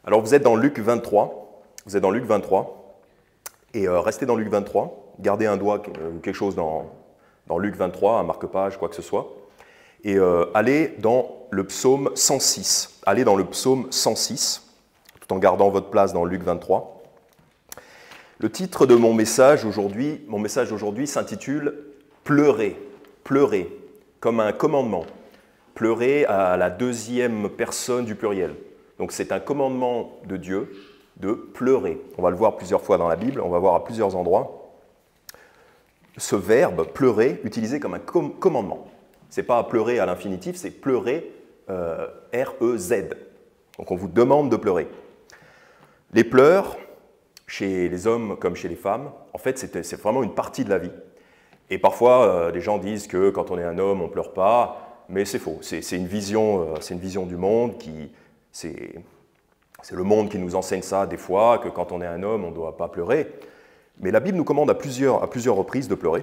Alors vous êtes dans Luc 23, et restez dans Luc 23, gardez un doigt ou quelque chose dans Luc 23, un marque-page, quoi que ce soit, et allez dans le psaume 106. Allez dans le psaume 106, tout en gardant votre place dans Luc 23. Le titre de mon message aujourd'hui s'intitule « Pleurer », pleurer, comme un commandement. Pleurer à la deuxième personne du pluriel. Donc c'est un commandement de Dieu de pleurer. On va le voir plusieurs fois dans la Bible, on va voir à plusieurs endroits. Ce verbe, pleurer, utilisé comme un commandement. Ce n'est pas pleurer à l'infinitif, c'est pleurer, R-E-Z. Donc on vous demande de pleurer. Les pleurs, chez les hommes comme chez les femmes, en fait c'est vraiment une partie de la vie. Et parfois, les gens disent que quand on est un homme, on ne pleure pas, mais c'est faux. C'est une vision du monde c'est le monde qui nous enseigne ça des fois, que quand on est un homme, on ne doit pas pleurer. Mais la Bible nous commande à plusieurs reprises de pleurer.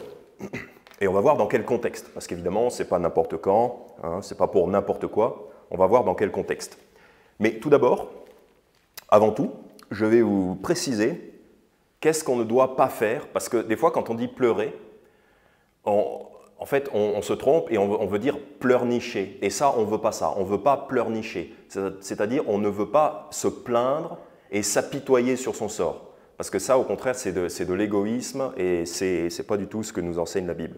Et on va voir dans quel contexte. Parce qu'évidemment, ce n'est pas n'importe quand, ce n'est pas pour n'importe quoi. On va voir dans quel contexte. Mais tout d'abord, avant tout, je vais vous préciser qu'est-ce qu'on ne doit pas faire. Parce que des fois, quand on dit pleurer, en fait, on se trompe et on veut dire pleurnicher. Et ça, on ne veut pas ça. On ne veut pas pleurnicher. C'est-à-dire, on ne veut pas se plaindre et s'apitoyer sur son sort. Parce que ça, au contraire, c'est de l'égoïsme et ce n'est pas du tout ce que nous enseigne la Bible.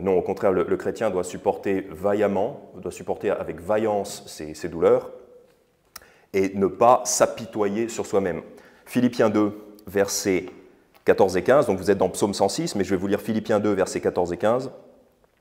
Non, au contraire, le chrétien doit supporter vaillamment, doit supporter avec vaillance ses douleurs et ne pas s'apitoyer sur soi-même. Philippiens 2, versets 14 et 15, donc vous êtes dans Psaume 106, mais je vais vous lire Philippiens 2, versets 14 et 15.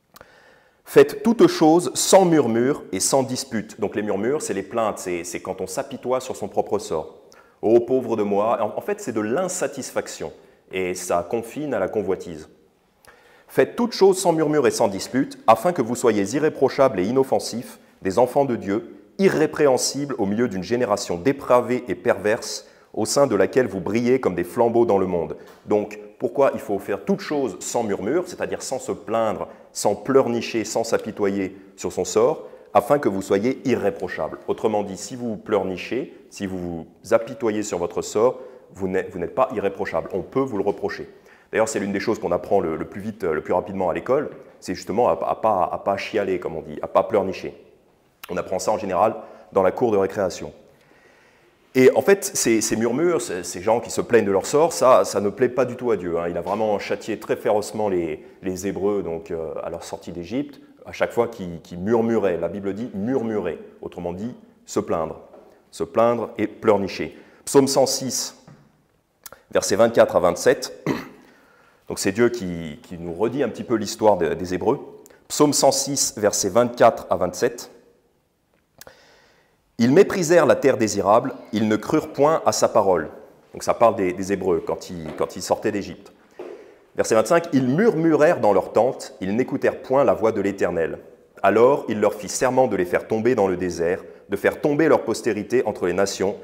« Faites toutes choses sans murmure et sans dispute. » Donc les murmures, c'est les plaintes, c'est quand on s'apitoie sur son propre sort. « Ô pauvre de moi !» En fait, c'est de l'insatisfaction, et ça confine à la convoitise. « Faites toutes choses sans murmure et sans dispute, afin que vous soyez irréprochables et inoffensifs, des enfants de Dieu, irrépréhensibles au milieu d'une génération dépravée et perverse, au sein de laquelle vous brillez comme des flambeaux dans le monde. » Donc, pourquoi il faut faire toute chose sans murmure, c'est-à-dire sans se plaindre, sans pleurnicher, sans s'apitoyer sur son sort, afin que vous soyez irréprochables. Autrement dit, si vous pleurnichez, si vous vous apitoyez sur votre sort, vous n'êtes pas irréprochable. On peut vous le reprocher. D'ailleurs, c'est l'une des choses qu'on apprend le plus vite, le plus rapidement à l'école, c'est justement à pas chialer, comme on dit, à pas pleurnicher. On apprend ça en général dans la cour de récréation. Et en fait, ces murmures, ces gens qui se plaignent de leur sort, ça ne plaît pas du tout à Dieu. Il a vraiment châtié très férocement les Hébreux donc, à leur sortie d'Égypte, à chaque fois qu'ils murmuraient. La Bible dit murmurer, autrement dit se plaindre et pleurnicher. Psaume 106, versets 24 à 27, donc c'est Dieu qui nous redit un petit peu l'histoire des Hébreux. Psaume 106, versets 24 à 27. Ils méprisèrent la terre désirable, ils ne crurent point à sa parole. Donc ça parle des Hébreux quand ils sortaient d'Égypte. Verset 25, ils murmurèrent dans leurs tentes, ils n'écoutèrent point la voix de l'Éternel. Alors il leur fit serment de les faire tomber dans le désert, de faire tomber leur postérité entre les nations,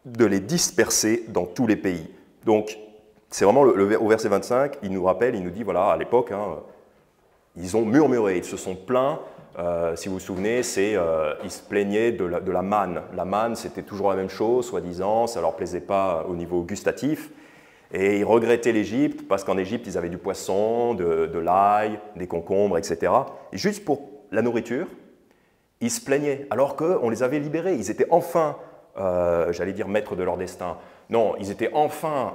de les disperser dans tous les pays. Donc c'est vraiment au verset 25, il nous rappelle, il nous dit, voilà, à l'époque, ils ont murmuré, ils se sont plaints. Si vous vous souvenez, ils se plaignaient de la manne. La manne, c'était toujours la même chose, soi-disant, ça ne leur plaisait pas au niveau gustatif. Et ils regrettaient l'Égypte, parce qu'en Égypte, ils avaient du poisson, de l'ail, des concombres, etc. Et juste pour la nourriture, ils se plaignaient, alors qu'on les avait libérés. Ils étaient enfin, j'allais dire, maîtres de leur destin. Non, ils étaient enfin...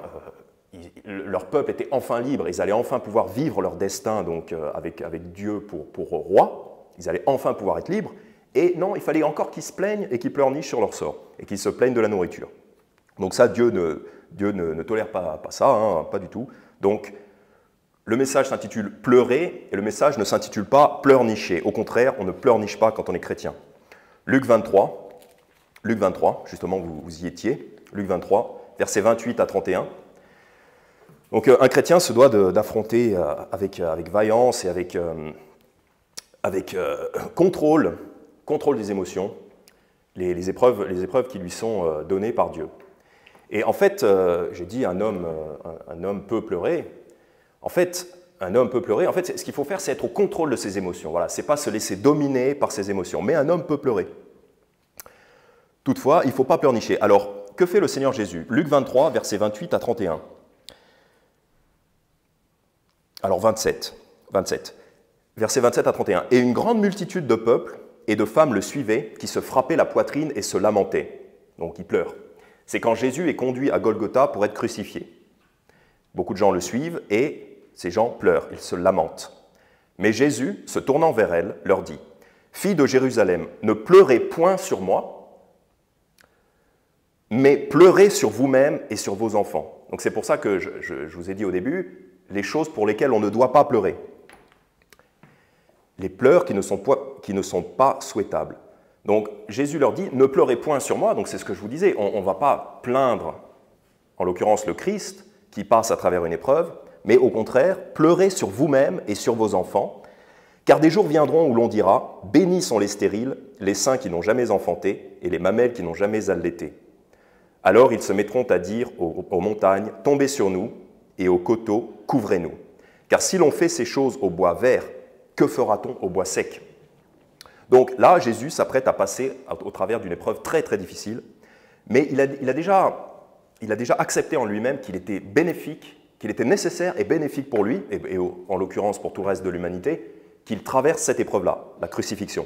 leur peuple était enfin libre, ils allaient enfin pouvoir vivre leur destin donc, avec Dieu pour roi. Ils allaient enfin pouvoir être libres, et non, il fallait encore qu'ils se plaignent et qu'ils pleurnichent sur leur sort, et qu'ils se plaignent de la nourriture. Donc ça, Dieu ne tolère pas ça, pas du tout. Donc, le message s'intitule « Pleurer », et le message ne s'intitule pas « Pleurnicher ». Au contraire, on ne pleurniche pas quand on est chrétien. Luc 23, justement, vous y étiez, Luc 23, versets 28 à 31. Donc, un chrétien se doit d'affronter avec vaillance et avec contrôle des émotions, les épreuves qui lui sont données par Dieu. Et en fait, j'ai dit un homme peut pleurer. En fait, ce qu'il faut faire, c'est être au contrôle de ses émotions. Voilà, c'est pas se laisser dominer par ses émotions, mais un homme peut pleurer. Toutefois, il ne faut pas pleurnicher. Alors, que fait le Seigneur Jésus? Luc 23, versets 28 à 31. Alors, 27. Versets 27 à 31. « Et une grande multitude de peuples et de femmes le suivaient, qui se frappaient la poitrine et se lamentaient. » Donc, ils pleurent. C'est quand Jésus est conduit à Golgotha pour être crucifié. Beaucoup de gens le suivent et ces gens pleurent, ils se lamentent. Mais Jésus, se tournant vers elles, leur dit « Filles de Jérusalem, ne pleurez point sur moi, mais pleurez sur vous-même et sur vos enfants. » Donc c'est pour ça que je vous ai dit au début, les choses pour lesquelles on ne doit pas pleurer. Les pleurs qui ne sont pas souhaitables. Donc Jésus leur dit « Ne pleurez point sur moi », donc c'est ce que je vous disais, on ne va pas plaindre, en l'occurrence le Christ, qui passe à travers une épreuve, mais au contraire, pleurez sur vous-même et sur vos enfants, car des jours viendront où l'on dira « Bénis sont les stériles, les seins qui n'ont jamais enfanté, et les mamelles qui n'ont jamais allaité. » Alors ils se mettront à dire aux montagnes « Tombez sur nous », et aux coteaux « Couvrez-nous. » Car si l'on fait ces choses au bois vert, que fera-t-on au bois sec? Donc là, Jésus s'apprête à passer au travers d'une épreuve très très difficile, mais il a déjà accepté en lui-même qu'il était bénéfique, qu'il était nécessaire et bénéfique pour lui, et en l'occurrence pour tout le reste de l'humanité, qu'il traverse cette épreuve-là, la crucifixion.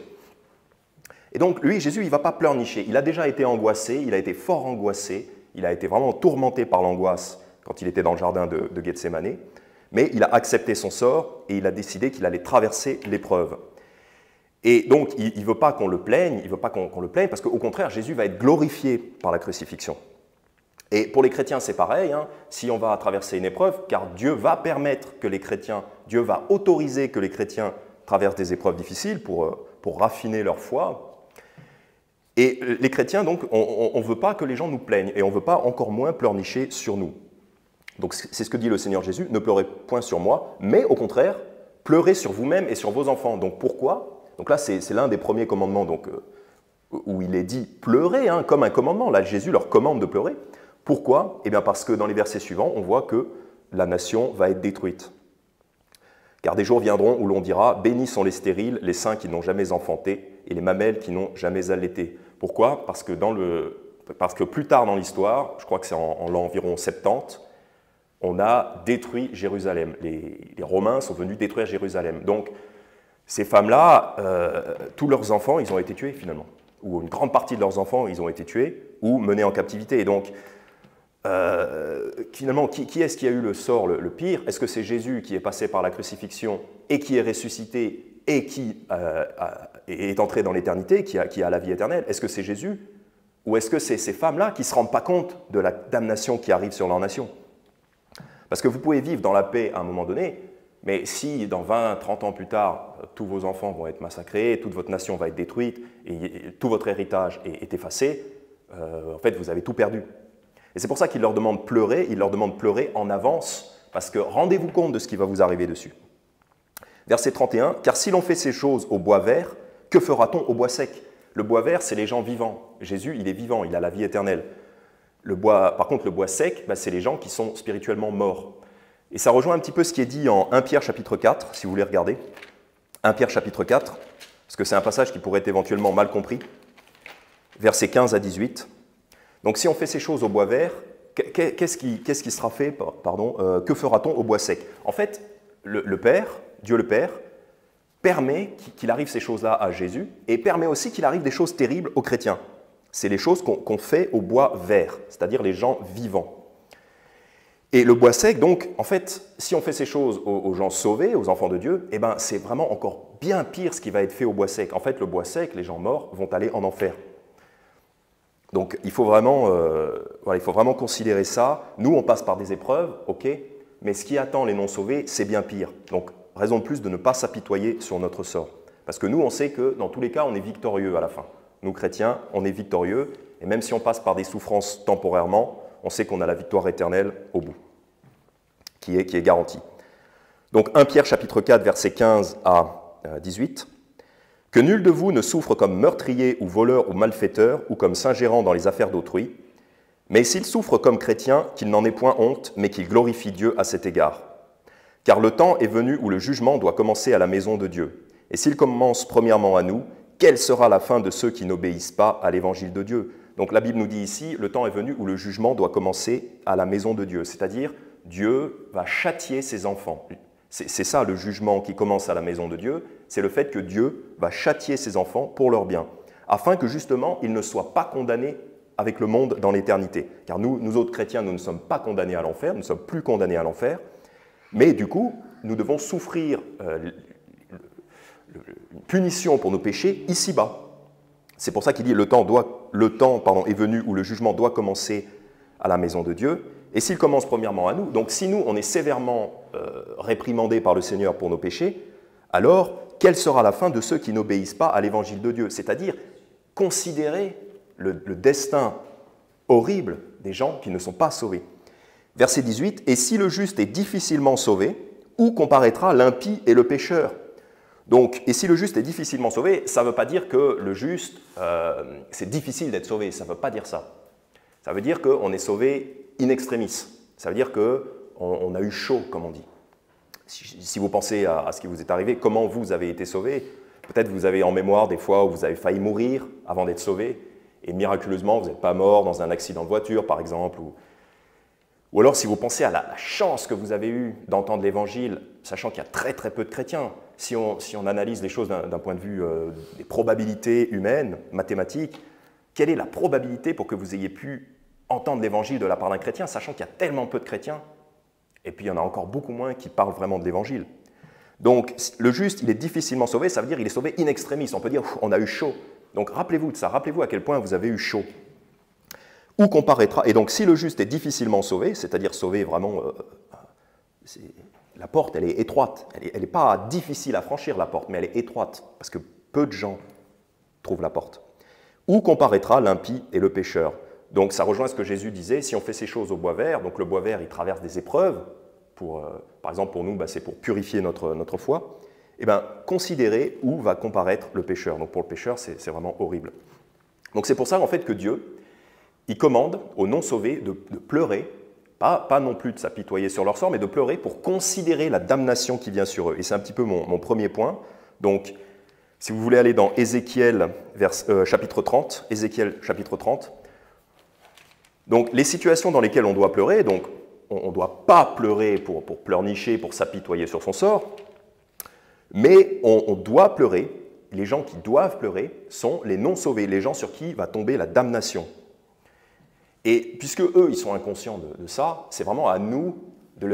Et donc lui, Jésus, il ne va pas pleurnicher, il a déjà été angoissé, il a été fort angoissé, il a été vraiment tourmenté par l'angoisse quand il était dans le jardin de Gethsémanée, mais il a accepté son sort et il a décidé qu'il allait traverser l'épreuve. Et donc, il ne veut pas qu'on le plaigne, parce qu'au contraire, Jésus va être glorifié par la crucifixion. Et pour les chrétiens, c'est pareil, hein, si on va traverser une épreuve, car Dieu va permettre que les chrétiens, Dieu va autoriser que les chrétiens traversent des épreuves difficiles pour raffiner leur foi. Et les chrétiens, donc, on ne veut pas que les gens nous plaignent, et on ne veut pas encore moins pleurnicher sur nous. Donc c'est ce que dit le Seigneur Jésus, ne pleurez point sur moi, mais au contraire, pleurez sur vous-même et sur vos enfants. Donc pourquoi? Donc là, c'est l'un des premiers commandements donc, où il est dit pleurer, hein, comme un commandement. Là, Jésus leur commande de pleurer. Pourquoi? Eh bien parce que dans les versets suivants, on voit que la nation va être détruite. Car des jours viendront où l'on dira « Bénis sont les stériles, les seins qui n'ont jamais enfanté, et les mamelles qui n'ont jamais allaité. » Pourquoi? Parce que plus tard dans l'histoire, je crois que c'est en l'an environ 70, on a détruit Jérusalem. Les Romains sont venus détruire Jérusalem. Donc, ces femmes-là, tous leurs enfants, ils ont été tués finalement. Ou une grande partie de leurs enfants, ils ont été tués ou menés en captivité. Et donc, finalement, qui est-ce qui a eu le sort le pire? Est-ce que c'est Jésus qui est passé par la crucifixion et qui est ressuscité et qui est entré dans l'éternité, qui a la vie éternelle? Est-ce que c'est Jésus? Ou est-ce que c'est ces femmes-là qui ne se rendent pas compte de la damnation qui arrive sur leur nation? Parce que vous pouvez vivre dans la paix à un moment donné, mais si dans 20, 30 ans plus tard, tous vos enfants vont être massacrés, toute votre nation va être détruite, et tout votre héritage est effacé, en fait, vous avez tout perdu. Et c'est pour ça qu'il leur demande pleurer, il leur demande pleurer en avance, parce que rendez-vous compte de ce qui va vous arriver dessus. Verset 31, « Car si l'on fait ces choses au bois vert, que fera-t-on au bois sec ?» Le bois vert, c'est les gens vivants. Jésus, il est vivant, il a la vie éternelle. Par contre, le bois sec, c'est les gens qui sont spirituellement morts. Et ça rejoint un petit peu ce qui est dit en 1 Pierre chapitre 4, si vous voulez regarder. 1 Pierre chapitre 4, parce que c'est un passage qui pourrait être éventuellement mal compris. Versets 15 à 18. Donc si on fait ces choses au bois vert, qu'est-ce qui sera fait, que fera-t-on au bois sec? En fait, le Père, Dieu le Père, permet qu'il arrive ces choses-là à Jésus, et permet aussi qu'il arrive des choses terribles aux chrétiens. C'est les choses qu'on fait au bois vert, c'est-à-dire les gens vivants. Et le bois sec, donc, en fait, si on fait ces choses aux gens sauvés, aux enfants de Dieu, eh ben, c'est vraiment encore bien pire ce qui va être fait au bois sec. En fait, le bois sec, les gens morts vont aller en enfer. Donc, il faut vraiment considérer ça. Nous, on passe par des épreuves, ok, mais ce qui attend les non-sauvés, c'est bien pire. Donc, raison de plus de ne pas s'apitoyer sur notre sort. Parce que nous, on sait que, dans tous les cas, on est victorieux à la fin. Nous, chrétiens, on est victorieux, et même si on passe par des souffrances temporairement, on sait qu'on a la victoire éternelle au bout, qui est garantie. Donc 1 Pierre chapitre 4, versets 15 à 18. « Que nul de vous ne souffre comme meurtrier ou voleur ou malfaiteur ou comme s'ingérant dans les affaires d'autrui, mais s'il souffre comme chrétien, qu'il n'en ait point honte, mais qu'il glorifie Dieu à cet égard. Car le temps est venu où le jugement doit commencer à la maison de Dieu. Et s'il commence premièrement à nous, quelle sera la fin de ceux qui n'obéissent pas à l'évangile de Dieu ?» Donc la Bible nous dit ici, le temps est venu où le jugement doit commencer à la maison de Dieu, c'est-à-dire Dieu va châtier ses enfants. C'est ça le jugement qui commence à la maison de Dieu, c'est le fait que Dieu va châtier ses enfants pour leur bien, afin que justement ils ne soient pas condamnés avec le monde dans l'éternité. Car nous autres chrétiens, nous ne sommes pas condamnés à l'enfer, nous ne sommes plus condamnés à l'enfer, mais du coup, nous devons souffrir une punition pour nos péchés ici-bas. C'est pour ça qu'il dit le temps est venu où le jugement doit commencer à la maison de Dieu. Et s'il commence premièrement à nous, donc si nous, on est sévèrement réprimandés par le Seigneur pour nos péchés, alors quelle sera la fin de ceux qui n'obéissent pas à l'évangile de Dieu? C'est-à-dire considérer le destin horrible des gens qui ne sont pas sauvés. Verset 18, « Et si le juste est difficilement sauvé, où comparaîtra l'impie et le pécheur ?» Donc, et si le juste est difficilement sauvé, ça ne veut pas dire que le juste, c'est difficile d'être sauvé, ça ne veut pas dire ça. Ça veut dire qu'on est sauvé in extremis, ça veut dire qu'on a eu chaud, comme on dit. Si vous pensez à ce qui vous est arrivé, comment vous avez été sauvé, peut-être vous avez en mémoire des fois où vous avez failli mourir avant d'être sauvé, et miraculeusement, vous n'êtes pas mort dans un accident de voiture, par exemple, ou alors si vous pensez à la chance que vous avez eue d'entendre l'Évangile, sachant qu'il y a très très peu de chrétiens, si on analyse les choses d'un point de vue des probabilités humaines, mathématiques, quelle est la probabilité pour que vous ayez pu entendre l'Évangile de la part d'un chrétien, sachant qu'il y a tellement peu de chrétiens, et puis il y en a encore beaucoup moins qui parlent vraiment de l'Évangile. Donc le juste, il est difficilement sauvé, ça veut dire qu'il est sauvé in extremis, on peut dire on a eu chaud. Donc rappelez-vous de ça, rappelez-vous à quel point vous avez eu chaud. Où comparaîtra, et donc si le juste est difficilement sauvé, c'est-à-dire sauvé vraiment, la porte elle est étroite, elle n'est pas difficile à franchir la porte, mais elle est étroite, parce que peu de gens trouvent la porte. Où comparaîtra l'impie et le pécheur? Donc ça rejoint ce que Jésus disait, si on fait ces choses au bois vert, donc le bois vert il traverse des épreuves, par exemple pour nous c'est pour purifier notre foi, et bien considérez où va comparaître le pécheur. Donc pour le pécheur c'est vraiment horrible. Donc c'est pour ça en fait que Dieu, il commande aux non-sauvés de pleurer, pas non plus de s'apitoyer sur leur sort, mais de pleurer pour considérer la damnation qui vient sur eux. Et c'est un petit peu mon premier point. Donc, si vous voulez aller dans Ézéchiel chapitre 30, donc les situations dans lesquelles on doit pleurer, donc on ne doit pas pleurer pour pleurnicher, pour s'apitoyer sur son sort, mais on doit pleurer. Les gens qui doivent pleurer sont les non-sauvés, les gens sur qui va tomber la damnation. Et puisque eux, ils sont inconscients de ça, c'est vraiment à nous de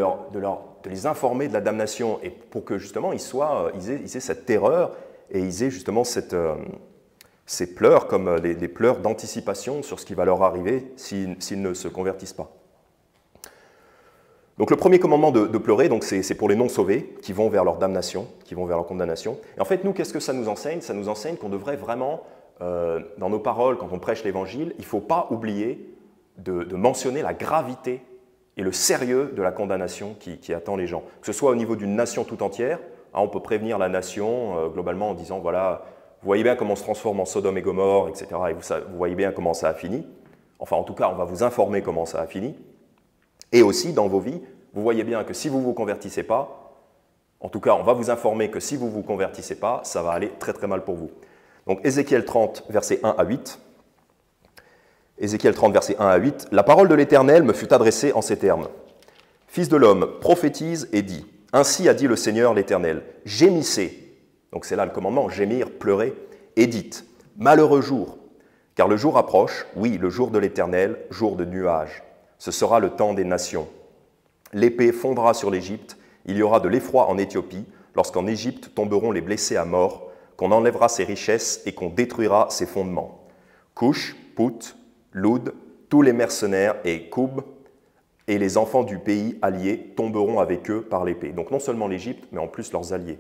les informer de la damnation et pour que justement ils aient cette terreur et ils aient justement ces pleurs comme des pleurs d'anticipation sur ce qui va leur arriver s'ils ne se convertissent pas. Donc le premier commandement de pleurer, c'est pour les non-sauvés qui vont vers leur damnation, qui vont vers leur condamnation. Et en fait, nous, qu'est-ce que ça nous enseigne? Ça nous enseigne qu'on devrait vraiment, dans nos paroles, quand on prêche l'Évangile, il ne faut pas oublier de mentionner la gravité et le sérieux de la condamnation qui attend les gens. Que ce soit au niveau d'une nation tout entière, on peut prévenir la nation globalement en disant, voilà, vous voyez bien comment on se transforme en Sodome et Gomorrhe, etc. Et vous voyez bien comment ça a fini. Enfin, en tout cas, on va vous informer comment ça a fini. Et aussi, dans vos vies, vous voyez bien que si vous ne vous convertissez pas, en tout cas, on va vous informer que si vous ne vous convertissez pas, ça va aller très très mal pour vous. Donc, Ézéchiel 30, versets 1 à 8. Ézéchiel 30, versets 1 à 8. « La parole de l'Éternel me fut adressée en ces termes. Fils de l'homme, prophétise et dis, ainsi a dit le Seigneur l'Éternel, gémissez, donc c'est là le commandement, gémir, pleurer, et dites, malheureux jour, car le jour approche, oui, le jour de l'Éternel, jour de nuages. Ce sera le temps des nations. L'épée fondra sur l'Égypte, il y aura de l'effroi en Éthiopie, lorsqu'en Égypte tomberont les blessés à mort, qu'on enlèvera ses richesses et qu'on détruira ses fondements. Couche, Pout, Loud, tous les mercenaires et Koub et les enfants du pays alliés tomberont avec eux par l'épée. Donc non seulement l'Égypte, mais en plus leurs alliés.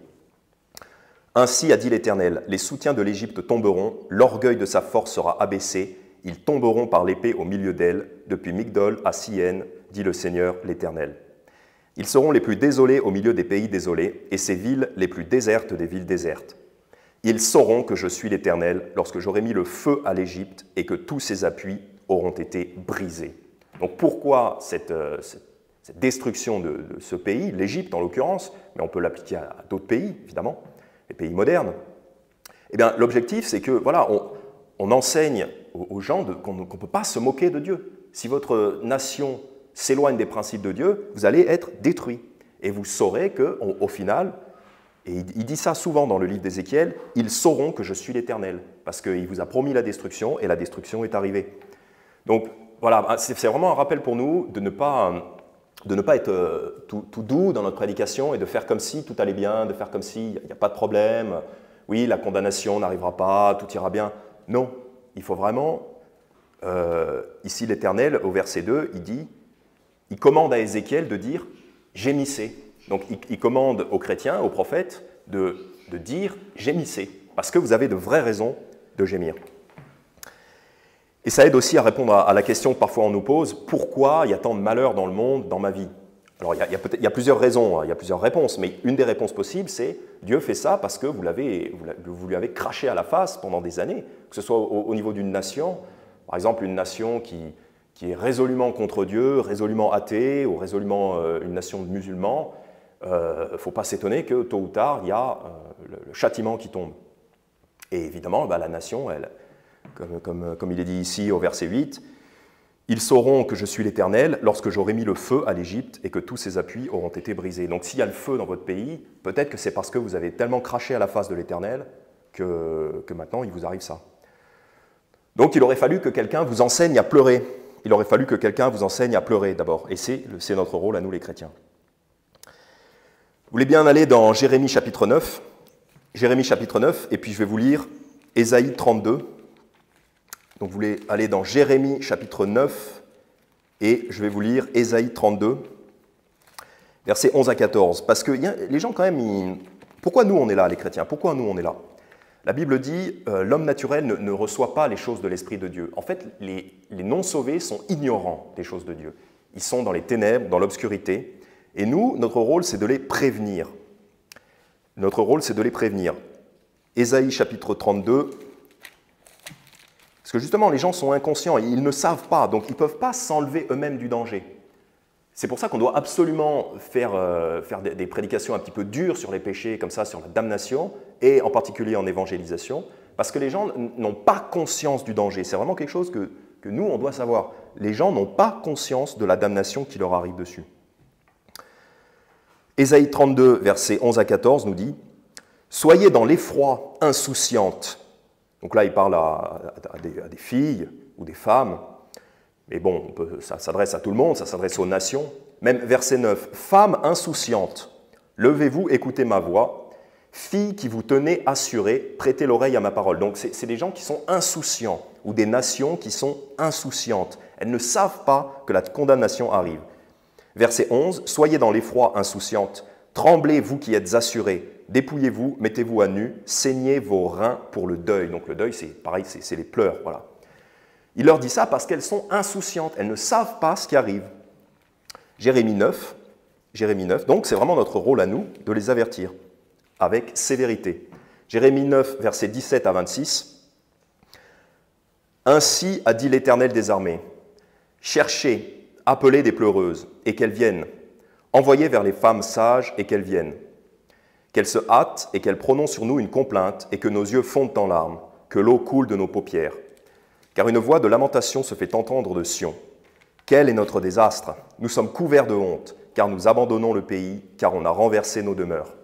Ainsi a dit l'Éternel, les soutiens de l'Égypte tomberont, l'orgueil de sa force sera abaissé, ils tomberont par l'épée au milieu d'elle, depuis Migdol à Syène, dit le Seigneur l'Éternel. Ils seront les plus désolés au milieu des pays désolés, et ces villes les plus désertes des villes désertes. Ils sauront que je suis l'Éternel lorsque j'aurai mis le feu à l'Égypte et que tous ses appuis auront été brisés. Donc pourquoi cette destruction de ce pays, l'Égypte en l'occurrence, mais on peut l'appliquer à d'autres pays, évidemment, les pays modernes? Eh bien, l'objectif, c'est que, voilà, on enseigne aux gens qu'on ne peut pas se moquer de Dieu. Si votre nation s'éloigne des principes de Dieu, vous allez être détruits. Et vous saurez qu'au final, et il dit ça souvent dans le livre d'Ézéchiel, ils sauront que je suis l'Éternel, parce qu'il vous a promis la destruction, et la destruction est arrivée. Donc voilà, c'est vraiment un rappel pour nous de ne pas être tout doux dans notre prédication et de faire comme si tout allait bien, de faire comme s'il n'y a pas de problème, oui, la condamnation n'arrivera pas, tout ira bien. Non, il faut vraiment, ici l'Éternel, au verset 2, il commande à Ézéchiel de dire « gémissez ». Donc il commande aux chrétiens, aux prophètes, de dire « gémissez », parce que vous avez de vraies raisons de gémir. Et ça aide aussi à répondre à la question que parfois on nous pose, pourquoi il y a tant de malheur dans le monde, dans ma vie? Alors il y a plusieurs raisons, il y a plusieurs réponses, mais une des réponses possibles, c'est Dieu fait ça parce que vous lui avez craché à la face pendant des années, que ce soit au niveau d'une nation, par exemple une nation qui est résolument contre Dieu, résolument athée, ou résolument une nation de musulmans. Il ne faut pas s'étonner que tôt ou tard, il y a le châtiment qui tombe. Et évidemment, la nation, elle, comme il est dit ici au verset 8, « Ils sauront que je suis l'Éternel lorsque j'aurai mis le feu à l'Égypte et que tous ses appuis auront été brisés. » Donc s'il y a le feu dans votre pays, peut-être que c'est parce que vous avez tellement craché à la face de l'Éternel que maintenant il vous arrive ça. Donc il aurait fallu que quelqu'un vous enseigne à pleurer. Il aurait fallu que quelqu'un vous enseigne à pleurer d'abord. Et c'est notre rôle à nous les chrétiens. Vous voulez bien aller dans Jérémie chapitre 9. Jérémie chapitre 9, et puis je vais vous lire Ésaïe 32. Donc vous voulez aller dans Jérémie chapitre 9, et je vais vous lire Ésaïe 32, versets 11 à 14. Parce que les gens quand même, pourquoi nous on est là les chrétiens? Pourquoi nous on est là? La Bible dit, l'homme naturel ne reçoit pas les choses de l'Esprit de Dieu. En fait, les non-sauvés sont ignorants des choses de Dieu. Ils sont dans les ténèbres, dans l'obscurité. Et nous, notre rôle, c'est de les prévenir. Notre rôle, c'est de les prévenir. Ésaïe chapitre 32, parce que justement, les gens sont inconscients, ils ne savent pas, donc ils ne peuvent pas s'enlever eux-mêmes du danger. C'est pour ça qu'on doit absolument faire des prédications un petit peu dures sur les péchés, comme ça, sur la damnation, et en particulier en évangélisation, parce que les gens n'ont pas conscience du danger. C'est vraiment quelque chose que nous, on doit savoir. Les gens n'ont pas conscience de la damnation qui leur arrive dessus. Ésaïe 32, versets 11 à 14 nous dit « Soyez dans l'effroi insouciante ». Donc là, il parle à des filles ou des femmes, mais bon, ça s'adresse à tout le monde, ça s'adresse aux nations. Même verset 9, « Femmes insouciantes, levez-vous, écoutez ma voix. Filles qui vous tenez assurées, prêtez l'oreille à ma parole. » Donc c'est des gens qui sont insouciants, ou des nations qui sont insouciantes. Elles ne savent pas que la condamnation arrive. Verset 11, « Soyez dans l'effroi insouciante, tremblez vous qui êtes assurés, dépouillez-vous, mettez-vous à nu, saignez vos reins pour le deuil. » Donc le deuil, c'est pareil, c'est les pleurs, voilà. Il leur dit ça parce qu'elles sont insouciantes, elles ne savent pas ce qui arrive. Jérémie 9, donc c'est vraiment notre rôle à nous de les avertir avec sévérité. Jérémie 9, versets 17 à 26. « Ainsi a dit l'Éternel des armées, cherchez, appelez des pleureuses, et qu'elles viennent. Envoyez vers les femmes sages, et qu'elles viennent. Qu'elles se hâtent, et qu'elles prononcent sur nous une complainte, et que nos yeux fondent en larmes, que l'eau coule de nos paupières. Car une voix de lamentation se fait entendre de Sion. Quel est notre désastre? Nous sommes couverts de honte, car nous abandonnons le pays, car on a renversé nos demeures.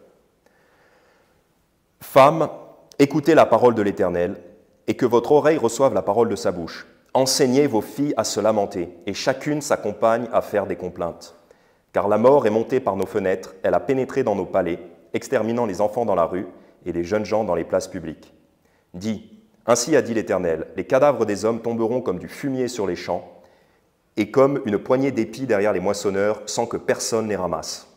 Femmes, écoutez la parole de l'Éternel, et que votre oreille reçoive la parole de sa bouche. Enseignez vos filles à se lamenter, et chacune sa compagne à faire des complaintes. Car la mort est montée par nos fenêtres, elle a pénétré dans nos palais, exterminant les enfants dans la rue et les jeunes gens dans les places publiques. Dis, ainsi a dit l'Éternel, les cadavres des hommes tomberont comme du fumier sur les champs, et comme une poignée d'épis derrière les moissonneurs, sans que personne les ramasse.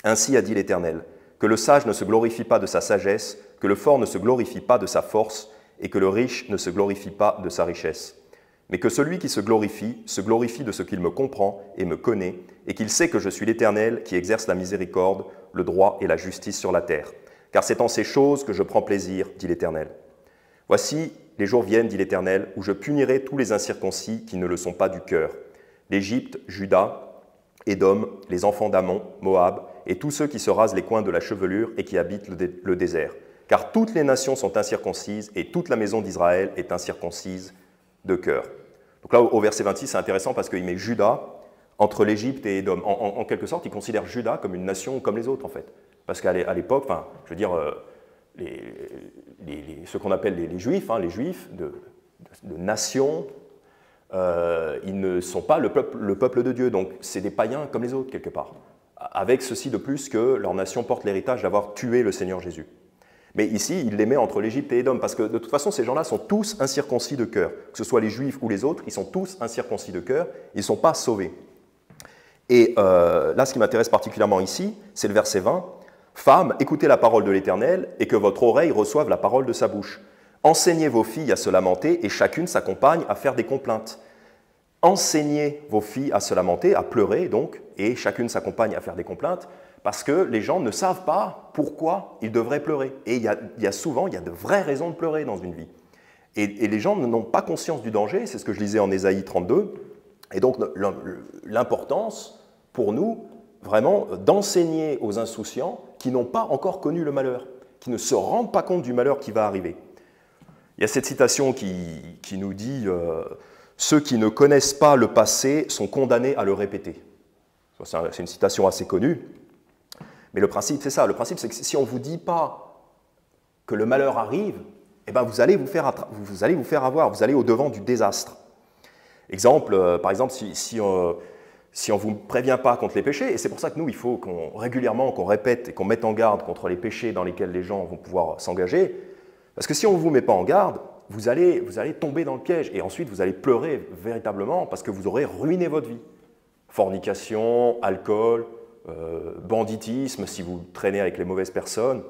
Ainsi a dit l'Éternel, que le sage ne se glorifie pas de sa sagesse, que le fort ne se glorifie pas de sa force, et que le riche ne se glorifie pas de sa richesse. Mais que celui qui se glorifie de ce qu'il me comprend et me connaît, et qu'il sait que je suis l'Éternel qui exerce la miséricorde, le droit et la justice sur la terre. Car c'est en ces choses que je prends plaisir, dit l'Éternel. Voici, les jours viennent, dit l'Éternel, où je punirai tous les incirconcis qui ne le sont pas du cœur. L'Égypte, Juda, Édom, les enfants d'Ammon, Moab, et tous ceux qui se rasent les coins de la chevelure et qui habitent le désert. Car toutes les nations sont incirconcises, et toute la maison d'Israël est incirconcise, de cœur. Donc là, au verset 26, c'est intéressant parce qu'il met Juda entre l'Égypte et Édom. En quelque sorte, il considère Juda comme une nation comme les autres, en fait. Parce qu'à l'époque, enfin, je veux dire, ce qu'on appelle les Juifs, les Juifs de nation, ils ne sont pas le peuple de Dieu, donc c'est des païens comme les autres, quelque part. Avec ceci de plus que leur nation porte l'héritage d'avoir tué le Seigneur Jésus. Mais ici, il les met entre l'Égypte et Édom, parce que de toute façon, ces gens-là sont tous incirconcis de cœur. Que ce soit les Juifs ou les autres, ils sont tous incirconcis de cœur, ils ne sont pas sauvés. Et là, ce qui m'intéresse particulièrement ici, c'est le verset 20. « Femmes, écoutez la parole de l'Éternel, et que votre oreille reçoive la parole de sa bouche. Enseignez vos filles à se lamenter, et chacune s'accompagne à faire des complaintes. » Enseignez vos filles à se lamenter, à pleurer donc, et chacune s'accompagne à faire des complaintes, parce que les gens ne savent pas pourquoi ils devraient pleurer. Et il y a souvent de vraies raisons de pleurer dans une vie. Et les gens n'ont pas conscience du danger, c'est ce que je lisais en Ésaïe 32. Et donc l'importance pour nous, vraiment, d'enseigner aux insouciants qui n'ont pas encore connu le malheur, qui ne se rendent pas compte du malheur qui va arriver. Il y a cette citation qui nous dit « Ceux qui ne connaissent pas le passé sont condamnés à le répéter ». C'est une citation assez connue. Mais le principe, c'est ça. Le principe, c'est que si on ne vous dit pas que le malheur arrive, eh ben vous allez vous faire avoir, vous allez au-devant du désastre. Par exemple, si on ne vous prévient pas contre les péchés, et c'est pour ça que nous, il faut régulièrement qu'on répète et qu'on mette en garde contre les péchés dans lesquels les gens vont pouvoir s'engager, parce que si on ne vous met pas en garde, vous allez tomber dans le piège, et ensuite vous allez pleurer véritablement parce que vous aurez ruiné votre vie. Fornication, alcool, banditisme, si vous traînez avec les mauvaises personnes,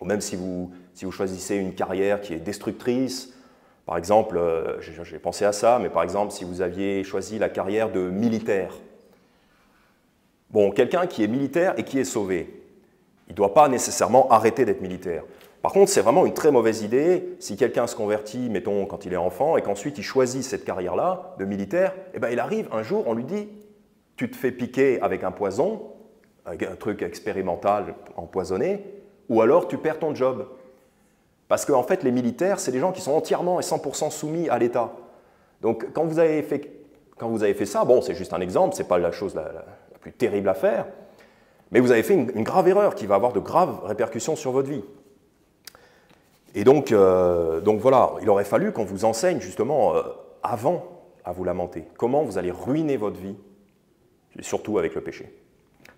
ou même si vous choisissez une carrière qui est destructrice. Par exemple, j'ai pensé à ça, mais par exemple, si vous aviez choisi la carrière de militaire. Bon, quelqu'un qui est militaire et qui est sauvé, il ne doit pas nécessairement arrêter d'être militaire. Par contre, c'est vraiment une très mauvaise idée si quelqu'un se convertit, mettons, quand il est enfant, et qu'ensuite il choisit cette carrière-là de militaire, eh ben, il arrive un jour, on lui dit « tu te fais piquer avec un poison, avec un truc expérimental empoisonné, ou alors tu perds ton job ». Parce qu'en fait, les militaires, c'est des gens qui sont entièrement et 100% soumis à l'État. Donc, quand vous avez fait ça, bon, c'est juste un exemple, ce n'est pas la chose la plus terrible à faire, mais vous avez fait une grave erreur qui va avoir de graves répercussions sur votre vie. Et donc voilà, il aurait fallu qu'on vous enseigne justement avant à vous lamenter. Comment vous allez ruiner votre vie, surtout avec le péché.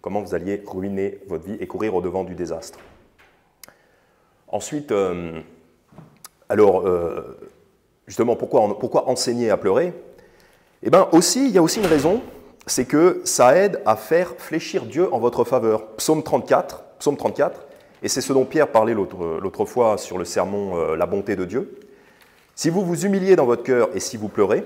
Comment vous alliez ruiner votre vie et courir au-devant du désastre. Ensuite, justement, pourquoi enseigner à pleurer? Eh bien, il y a aussi une raison, c'est que ça aide à faire fléchir Dieu en votre faveur. Psaume 34, et c'est ce dont Pierre parlait l'autre fois sur le sermon « La bonté de Dieu ». Si vous vous humiliez dans votre cœur et si vous pleurez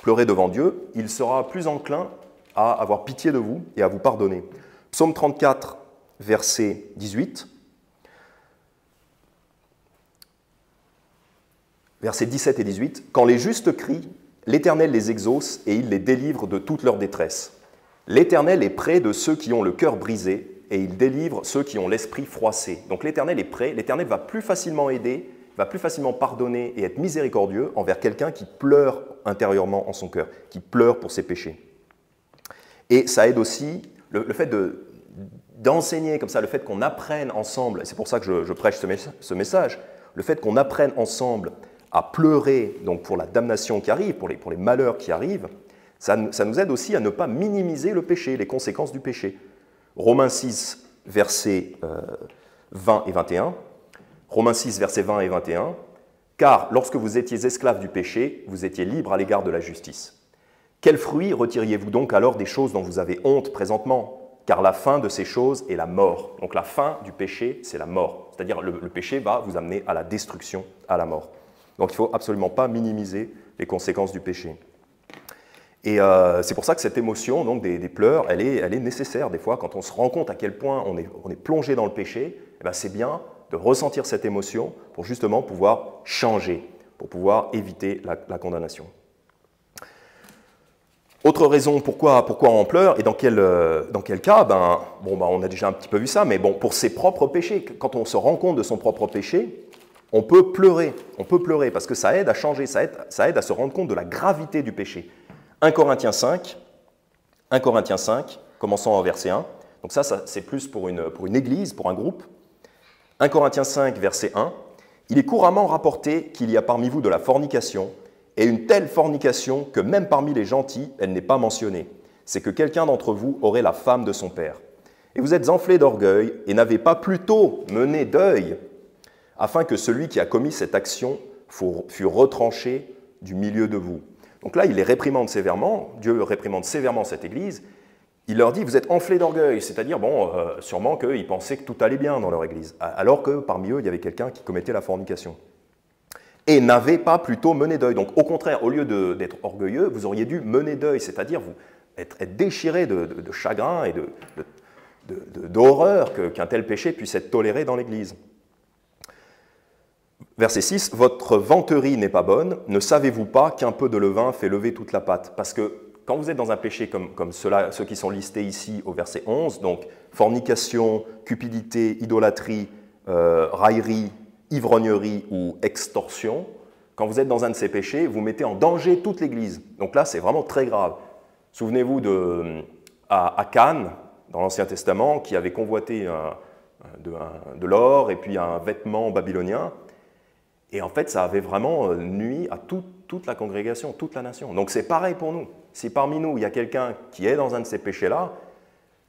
devant Dieu, il sera plus enclin à avoir pitié de vous et à vous pardonner. Psaume 34, verset 18. Versets 17 et 18, « Quand les justes crient, l'Éternel les exauce et il les délivre de toute leur détresse. L'Éternel est près de ceux qui ont le cœur brisé et il délivre ceux qui ont l'esprit froissé. » Donc l'Éternel est prêt, l'Éternel va plus facilement aider, va plus facilement pardonner et être miséricordieux envers quelqu'un qui pleure intérieurement en son cœur, qui pleure pour ses péchés. Et ça aide aussi, le fait d'enseigner comme ça, le fait qu'on apprenne ensemble, et c'est pour ça que je prêche ce message, le fait qu'on apprenne ensemble à pleurer donc pour la damnation qui arrive, pour les malheurs qui arrivent, ça nous aide aussi à ne pas minimiser le péché, les conséquences du péché. Romains 6, versets 20 et 21. Romains 6, versets 20 et 21. « Car lorsque vous étiez esclaves du péché, vous étiez libres à l'égard de la justice. Quel fruit retiriez-vous donc alors des choses dont vous avez honte présentement? Car la fin de ces choses est la mort. » Donc la fin du péché, c'est la mort. C'est-à-dire le péché va vous amener à la destruction, à la mort. Donc il ne faut absolument pas minimiser les conséquences du péché. Et c'est pour ça que cette émotion donc, des pleurs, elle est nécessaire des fois. Quand on se rend compte à quel point on est plongé dans le péché, eh ben, c'est bien de ressentir cette émotion pour justement pouvoir changer, pour pouvoir éviter la condamnation. Autre raison pourquoi on pleure et dans quel cas, on a déjà un petit peu vu ça, mais bon, pour ses propres péchés. Quand on se rend compte de son propre péché, On peut pleurer parce que ça aide à changer, ça aide à se rendre compte de la gravité du péché. 1 Corinthiens 5, commençons en verset 1. Donc ça c'est plus pour une église, pour un groupe. 1 Corinthiens 5, verset 1. « Il est couramment rapporté qu'il y a parmi vous de la fornication, et une telle fornication que même parmi les gentils, elle n'est pas mentionnée. C'est que quelqu'un d'entre vous aurait la femme de son père. Et vous êtes enflés d'orgueil, et n'avez pas plutôt mené deuil, afin que celui qui a commis cette action fût retranché du milieu de vous. » Donc là, il les réprimande sévèrement, Dieu réprimande sévèrement cette église. Il leur dit, vous êtes enflés d'orgueil, c'est-à-dire, sûrement qu'ils pensaient que tout allait bien dans leur église, alors que parmi eux, il y avait quelqu'un qui commettait la fornication. Et n'avait pas plutôt mené deuil. Donc au contraire, au lieu d'être orgueilleux, vous auriez dû mener deuil, c'est-à-dire être déchiré de chagrin et d'horreur qu'un tel péché puisse être toléré dans l'église. Verset 6, « Votre vanterie n'est pas bonne, ne savez-vous pas qu'un peu de levain fait lever toute la pâte ?» Parce que quand vous êtes dans un péché comme ceux qui sont listés ici au verset 11, donc fornication, cupidité, idolâtrie, raillerie, ivrognerie ou extorsion, quand vous êtes dans un de ces péchés, vous mettez en danger toute l'Église. Donc là, c'est vraiment très grave. Souvenez-vous à Cannes, dans l'Ancien Testament, qui avait convoité de l'or et puis un vêtement babylonien. Et en fait, ça avait vraiment nui à toute la congrégation, toute la nation. Donc c'est pareil pour nous. Si parmi nous, il y a quelqu'un qui est dans un de ces péchés-là,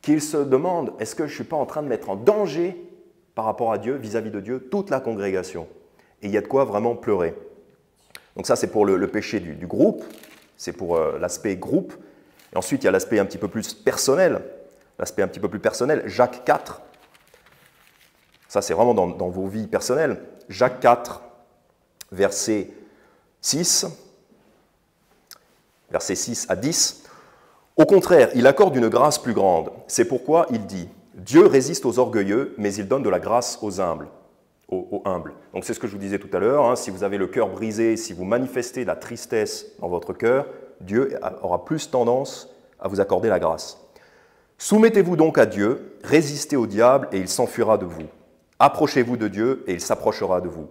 qu'il se demande, est-ce que je ne suis pas en train de mettre en danger par rapport à Dieu, vis-à-vis de Dieu, toute la congrégation? Et il y a de quoi vraiment pleurer. Donc ça, c'est pour le péché du groupe, c'est pour l'aspect groupe. Et ensuite, il y a l'aspect un petit peu plus personnel, Jacques 4. Ça, c'est vraiment dans vos vies personnelles. Jacques 4, verset 6 à 10. « Au contraire, il accorde une grâce plus grande. C'est pourquoi il dit, Dieu résiste aux orgueilleux, mais il donne de la grâce aux humbles. » Donc c'est ce que je vous disais tout à l'heure, hein, si vous avez le cœur brisé, si vous manifestez la tristesse dans votre cœur, Dieu aura plus tendance à vous accorder la grâce. « Soumettez-vous donc à Dieu, résistez au diable et il s'enfuira de vous. Approchez-vous de Dieu et il s'approchera de vous.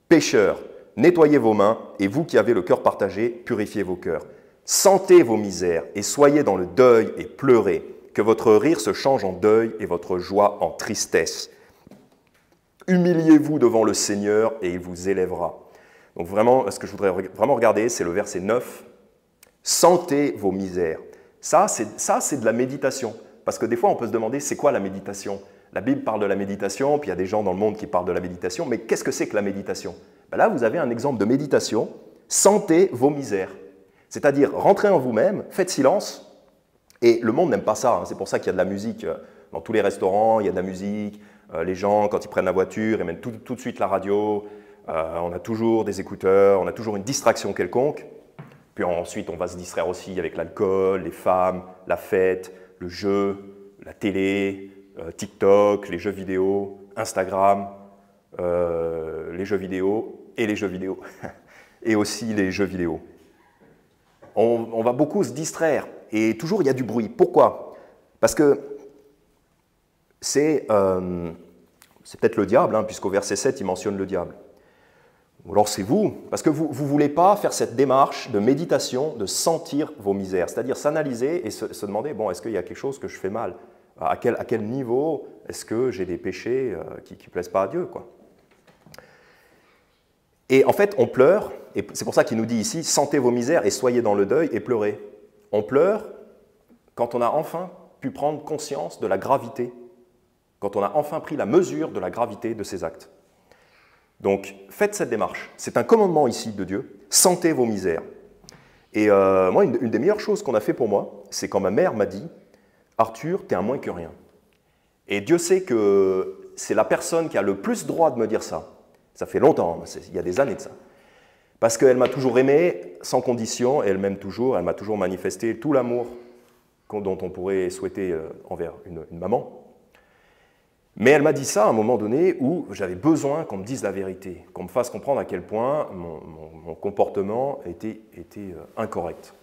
Pécheurs, nettoyez vos mains et vous qui avez le cœur partagé, purifiez vos cœurs. Sentez vos misères et soyez dans le deuil et pleurez, que votre rire se change en deuil et votre joie en tristesse. Humiliez-vous devant le Seigneur et il vous élèvera. » Donc vraiment, ce que je voudrais vraiment regarder, c'est le verset 9. « Sentez vos misères. » Ça, c'est de la méditation. Parce que des fois, on peut se demander, c'est quoi la méditation? La Bible parle de la méditation, puis il y a des gens dans le monde qui parlent de la méditation, mais qu'est-ce que c'est que la méditation? Ben là, vous avez un exemple de méditation. Sentez vos misères. C'est-à-dire, rentrez en vous-même, faites silence, et le monde n'aime pas ça, hein. C'est pour ça qu'il y a de la musique dans tous les restaurants, il y a de la musique, les gens, quand ils prennent la voiture, ils mettent tout de suite la radio, on a toujours des écouteurs, on a toujours une distraction quelconque, puis ensuite on va se distraire aussi avec l'alcool, les femmes, la fête, le jeu, la télé, TikTok, les jeux vidéo, Instagram, les jeux vidéo, et aussi les jeux vidéo. On va beaucoup se distraire, et toujours il y a du bruit. Pourquoi? Parce que c'est peut-être le diable, hein, puisqu'au verset 7, il mentionne le diable. Ou alors c'est vous, parce que vous ne voulez pas faire cette démarche de méditation, de sentir vos misères, c'est-à-dire s'analyser et se demander, bon, est-ce qu'il y a quelque chose que je fais mal? À quel niveau est-ce que j'ai des péchés qui ne plaisent pas à Dieu, quoi? Et en fait, on pleure, et c'est pour ça qu'il nous dit ici, sentez vos misères et soyez dans le deuil et pleurez. On pleure quand on a enfin pu prendre conscience de la gravité, quand on a enfin pris la mesure de la gravité de ses actes. Donc, faites cette démarche. C'est un commandement ici de Dieu, sentez vos misères. Et moi, une des meilleures choses qu'on a fait pour moi, c'est quand ma mère m'a dit, Arthur, t'es un moins que rien. Et Dieu sait que c'est la personne qui a le plus droit de me dire ça. Ça fait longtemps, il y a des années de ça. Parce qu'elle m'a toujours aimé sans condition, et elle m'aime toujours, elle m'a toujours manifesté tout l'amour dont on pourrait souhaiter envers une maman. Mais elle m'a dit ça à un moment donné où j'avais besoin qu'on me dise la vérité, qu'on me fasse comprendre à quel point mon comportement était incorrect.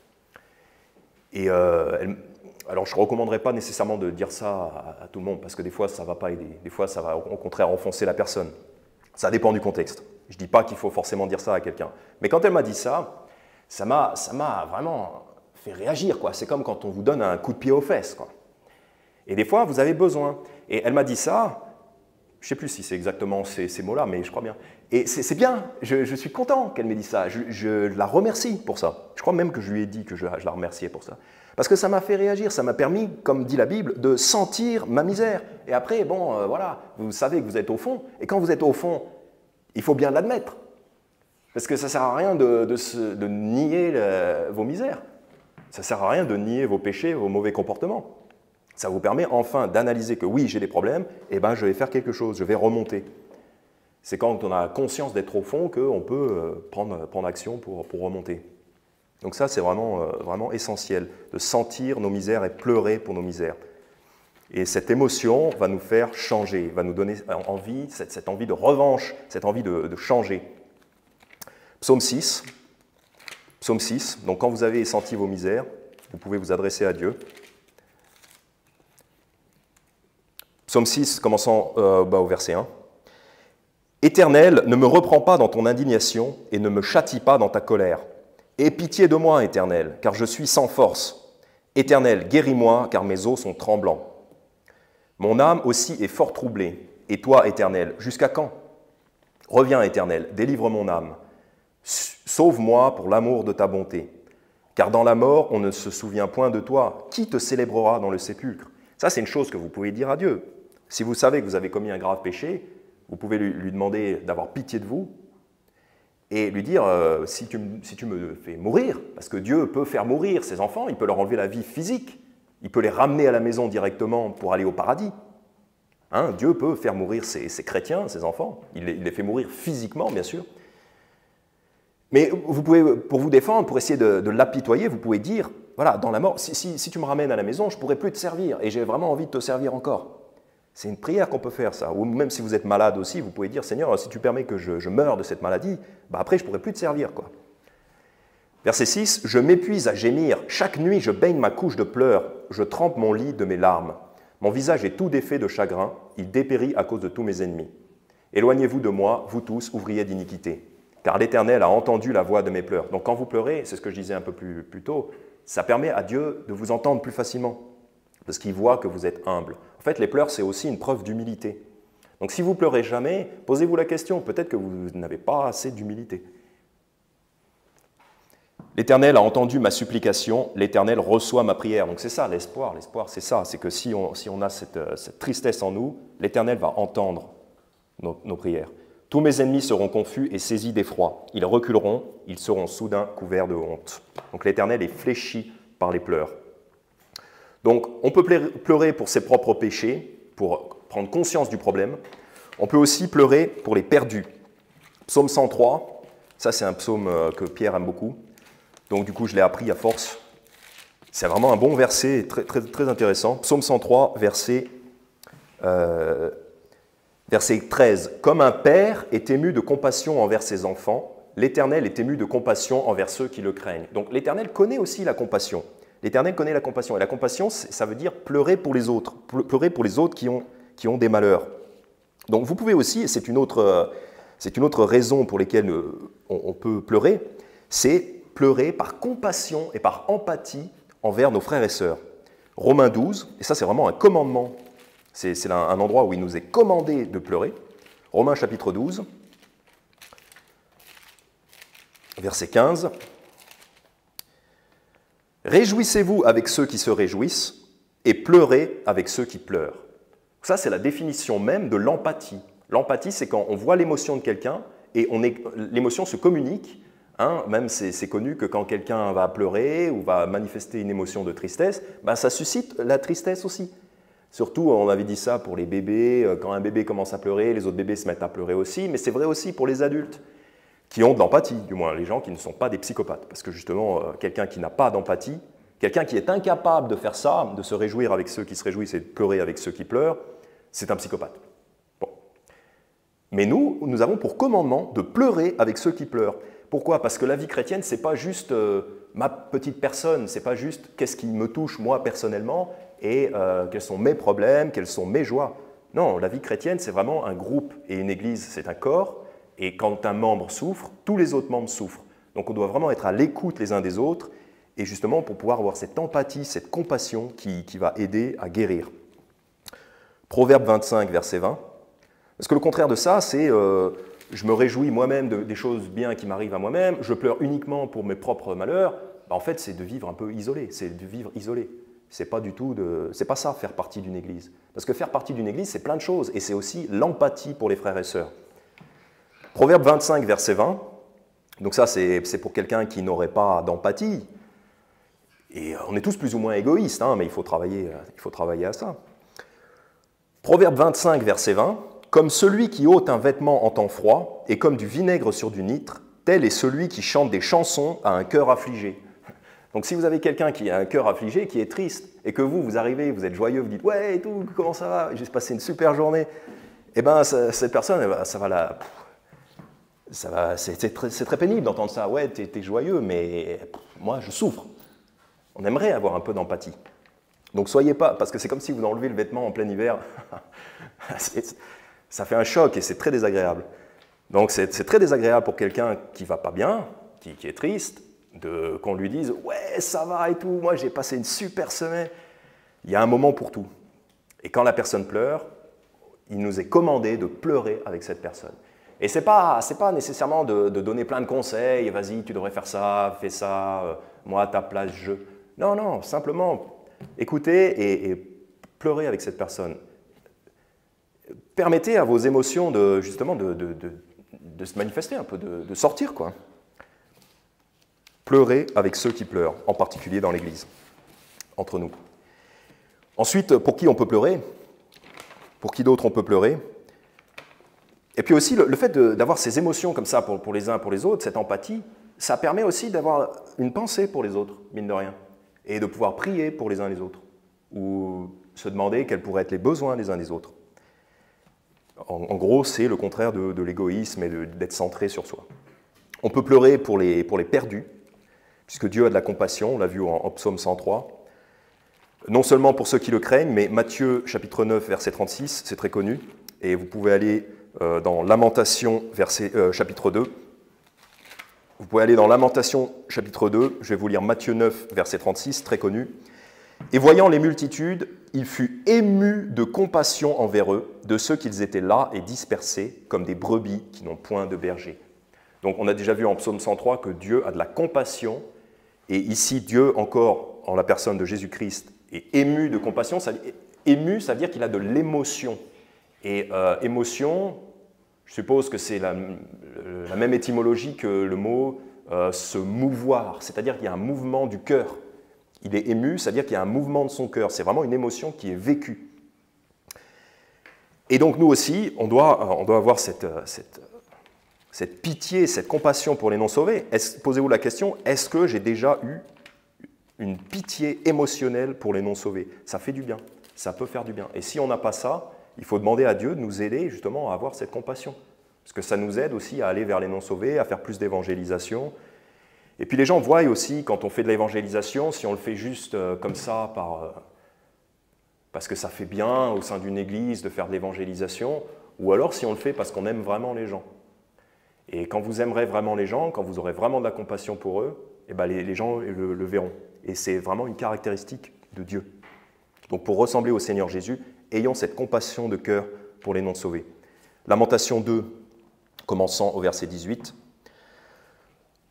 Et alors je ne recommanderais pas nécessairement de dire ça à tout le monde, parce que des fois ça ne va pas aider, des fois ça va au contraire enfoncer la personne. Ça dépend du contexte. Je ne dis pas qu'il faut forcément dire ça à quelqu'un. Mais quand elle m'a dit ça, ça m'a vraiment fait réagir, quoi. C'est comme quand on vous donne un coup de pied aux fesses, quoi. Et des fois, vous avez besoin. Et elle m'a dit ça, je ne sais plus si c'est exactement ces mots-là, mais je crois bien. Et c'est bien, je suis content qu'elle m'ait dit ça. Je la remercie pour ça. Je crois même que je lui ai dit que je la remerciais pour ça. Parce que ça m'a fait réagir, ça m'a permis, comme dit la Bible, de sentir ma misère. Et après, bon, voilà, vous savez que vous êtes au fond. Et quand vous êtes au fond, il faut bien l'admettre. Parce que ça ne sert à rien de nier vos misères. Ça ne sert à rien de nier vos péchés, vos mauvais comportements. Ça vous permet enfin d'analyser que oui, j'ai des problèmes, et ben je vais faire quelque chose, je vais remonter. C'est quand on a conscience d'être au fond qu'on peut prendre action pour remonter. Donc ça, c'est vraiment essentiel, de sentir nos misères et pleurer pour nos misères. Et cette émotion va nous faire changer, va nous donner envie, cette envie de revanche, cette envie de changer. Psaume 6, donc quand vous avez senti vos misères, vous pouvez vous adresser à Dieu. Psaume 6, commençant au verset 1. « Éternel, ne me reprends pas dans ton indignation et ne me châtie pas dans ta colère. Aie pitié de moi, Éternel, car je suis sans force. Éternel, guéris-moi, car mes os sont tremblants. Mon âme aussi est fort troublée. Et toi, Éternel, jusqu'à quand? Reviens, Éternel, délivre mon âme. Sauve-moi pour l'amour de ta bonté. Car dans la mort, on ne se souvient point de toi. Qui te célébrera dans le sépulcre? » Ça, c'est une chose que vous pouvez dire à Dieu. Si vous savez que vous avez commis un grave péché, vous pouvez lui demander d'avoir pitié de vous et lui dire si tu me fais mourir, parce que Dieu peut faire mourir ses enfants, il peut leur enlever la vie physique, il peut les ramener à la maison directement pour aller au paradis. Hein, Dieu peut faire mourir ses chrétiens, ses enfants, il les fait mourir physiquement, bien sûr. Mais vous pouvez, pour vous défendre, pour essayer de l'apitoyer, vous pouvez dire, voilà, dans la mort, si tu me ramènes à la maison, je ne pourrai plus te servir, et j'ai vraiment envie de te servir encore. C'est une prière qu'on peut faire, ça. Ou même si vous êtes malade aussi, vous pouvez dire, Seigneur, si tu permets que je meure de cette maladie, bah après, je ne pourrai plus te servir, quoi. Verset 6, « Je m'épuise à gémir, chaque nuit je baigne ma couche de pleurs, je trempe mon lit de mes larmes. Mon visage est tout défait de chagrin, il dépérit à cause de tous mes ennemis. Éloignez-vous de moi, vous tous, ouvriers d'iniquité. Car l'Éternel a entendu la voix de mes pleurs. » Donc quand vous pleurez, c'est ce que je disais un peu plus tôt, ça permet à Dieu de vous entendre plus facilement, parce qu'il voit que vous êtes humble. En fait, les pleurs, c'est aussi une preuve d'humilité. Donc si vous pleurez jamais, posez-vous la question, peut-être que vous n'avez pas assez d'humilité. L'Éternel a entendu ma supplication, l'Éternel reçoit ma prière. Donc c'est ça l'espoir, c'est ça, c'est que si on a cette tristesse en nous, l'Éternel va entendre nos prières. Tous mes ennemis seront confus et saisis d'effroi. Ils reculeront, ils seront soudain couverts de honte. Donc l'Éternel est fléchi par les pleurs. Donc on peut pleurer pour ses propres péchés, pour prendre conscience du problème. On peut aussi pleurer pour les perdus. Psaume 103, ça c'est un psaume que Pierre aime beaucoup. Donc du coup je l'ai appris à force. C'est vraiment un bon verset, très, très, très intéressant. Psaume 103, verset 13. « Comme un père est ému de compassion envers ses enfants, l'Éternel est ému de compassion envers ceux qui le craignent. » Donc l'Éternel connaît aussi la compassion. L'Éternel connaît la compassion. Et la compassion, ça veut dire pleurer pour les autres. Pleurer pour les autres qui ont des malheurs. Donc vous pouvez aussi, et c'est une autre raison pour laquelle on peut pleurer, c'est pleurer par compassion et par empathie envers nos frères et sœurs. Romains 12, et ça c'est vraiment un commandement. C'est un endroit où il nous est commandé de pleurer. Romains chapitre 12, verset 15. « Réjouissez-vous avec ceux qui se réjouissent et pleurez avec ceux qui pleurent. » Ça, c'est la définition même de l'empathie. L'empathie, c'est quand on voit l'émotion de quelqu'un et l'émotion se communique. Hein, même c'est connu que quand quelqu'un va pleurer ou va manifester une émotion de tristesse, ben ça suscite la tristesse aussi. Surtout, on avait dit ça pour les bébés, quand un bébé commence à pleurer, les autres bébés se mettent à pleurer aussi, mais c'est vrai aussi pour les adultes, qui ont de l'empathie, du moins les gens qui ne sont pas des psychopathes. Parce que justement, quelqu'un qui n'a pas d'empathie, quelqu'un qui est incapable de faire ça, de se réjouir avec ceux qui se réjouissent et de pleurer avec ceux qui pleurent, c'est un psychopathe. Bon. Mais nous avons pour commandement de pleurer avec ceux qui pleurent. Pourquoi? Parce que la vie chrétienne, ce n'est pas juste ma petite personne, ce n'est pas juste qu'est-ce qui me touche moi personnellement et quels sont mes problèmes, quelles sont mes joies. Non, la vie chrétienne, c'est vraiment un groupe et une église, c'est un corps. Et quand un membre souffre, tous les autres membres souffrent. Donc on doit vraiment être à l'écoute les uns des autres, et justement pour pouvoir avoir cette empathie, cette compassion qui va aider à guérir. Proverbe 25, verset 20. Parce que le contraire de ça, c'est je me réjouis moi-même des choses bien qui m'arrivent à moi-même, je pleure uniquement pour mes propres malheurs. En fait, c'est de vivre un peu isolé, c'est de vivre isolé. C'est pas ça, faire partie d'une église. Parce que faire partie d'une église, c'est plein de choses, et c'est aussi l'empathie pour les frères et sœurs. Proverbe 25, verset 20. Donc ça, c'est pour quelqu'un qui n'aurait pas d'empathie. Et on est tous plus ou moins égoïstes, hein, mais il faut travailler à ça. Proverbe 25, verset 20. Comme celui qui ôte un vêtement en temps froid, et comme du vinaigre sur du nitre, tel est celui qui chante des chansons à un cœur affligé. Donc si vous avez quelqu'un qui a un cœur affligé, qui est triste, et que vous arrivez, vous êtes joyeux, vous dites « Ouais, et tout, comment ça va? J'ai passé une super journée. » Eh bien, cette personne, c'est très pénible d'entendre ça. « Ouais, t'es joyeux, mais moi, je souffre. » On aimerait avoir un peu d'empathie. Donc soyez pas, parce que c'est comme si vous enlevez le vêtement en plein hiver. Ça fait un choc et c'est très désagréable. Donc c'est très désagréable pour quelqu'un qui ne va pas bien, qui est triste, qu'on lui dise « Ouais, ça va et tout, moi j'ai passé une super semaine. » Il y a un moment pour tout. Et quand la personne pleure, il nous est commandé de pleurer avec cette personne. Et ce n'est pas nécessairement de donner plein de conseils, « Vas-y, tu devrais faire ça, fais ça, moi à ta place, je… » Non, non, simplement écoutez et pleurez avec cette personne. Permettez à vos émotions de se manifester un peu, de sortir, quoi. Pleurez avec ceux qui pleurent, en particulier dans l'Église, entre nous. Ensuite, pour qui on peut pleurer? Pour qui d'autre on peut pleurer? Et puis aussi, le fait d'avoir ces émotions comme ça pour les uns, pour les autres, cette empathie, ça permet aussi d'avoir une pensée pour les autres, mine de rien, et de pouvoir prier pour les uns les autres, ou se demander quels pourraient être les besoins des uns des autres. En gros, c'est le contraire de l'égoïsme et d'être centré sur soi. On peut pleurer pour les perdus, puisque Dieu a de la compassion, on l'a vu en Psaume 103. Non seulement pour ceux qui le craignent, mais Matthieu chapitre 9, verset 36, c'est très connu, et vous pouvez aller dans Lamentation chapitre 2. Vous pouvez aller dans Lamentation chapitre 2, je vais vous lire Matthieu 9, verset 36, très connu. Et voyant les multitudes, il fut ému de compassion envers eux, de ceux qu'ils étaient là et dispersés, comme des brebis qui n'ont point de berger. Donc on a déjà vu en Psaume 103 que Dieu a de la compassion, et ici Dieu, encore en la personne de Jésus-Christ, est ému de compassion. Ému, ça veut dire qu'il a de l'émotion. Et émotion, je suppose que c'est la même étymologie que le mot se mouvoir, c'est-à-dire qu'il y a un mouvement du cœur. Il est ému, c'est-à-dire qu'il y a un mouvement de son cœur. C'est vraiment une émotion qui est vécue. Et donc nous aussi, on doit avoir cette pitié, cette compassion pour les non-sauvés. Posez-vous la question, est-ce que j'ai déjà eu une pitié émotionnelle pour les non-sauvés? Ça fait du bien, ça peut faire du bien. Et si on n'a pas ça, il faut demander à Dieu de nous aider justement à avoir cette compassion. Parce que ça nous aide aussi à aller vers les non-sauvés, à faire plus d'évangélisation. Et puis les gens voient aussi, quand on fait de l'évangélisation, si on le fait juste comme ça, parce que ça fait bien au sein d'une église de faire de l'évangélisation, ou alors si on le fait parce qu'on aime vraiment les gens. Et quand vous aimerez vraiment les gens, quand vous aurez vraiment de la compassion pour eux, eh ben les gens le verront. Et c'est vraiment une caractéristique de Dieu. Donc pour ressembler au Seigneur Jésus, ayons cette compassion de cœur pour les non-sauvés. Lamentation 2, commençant au verset 18.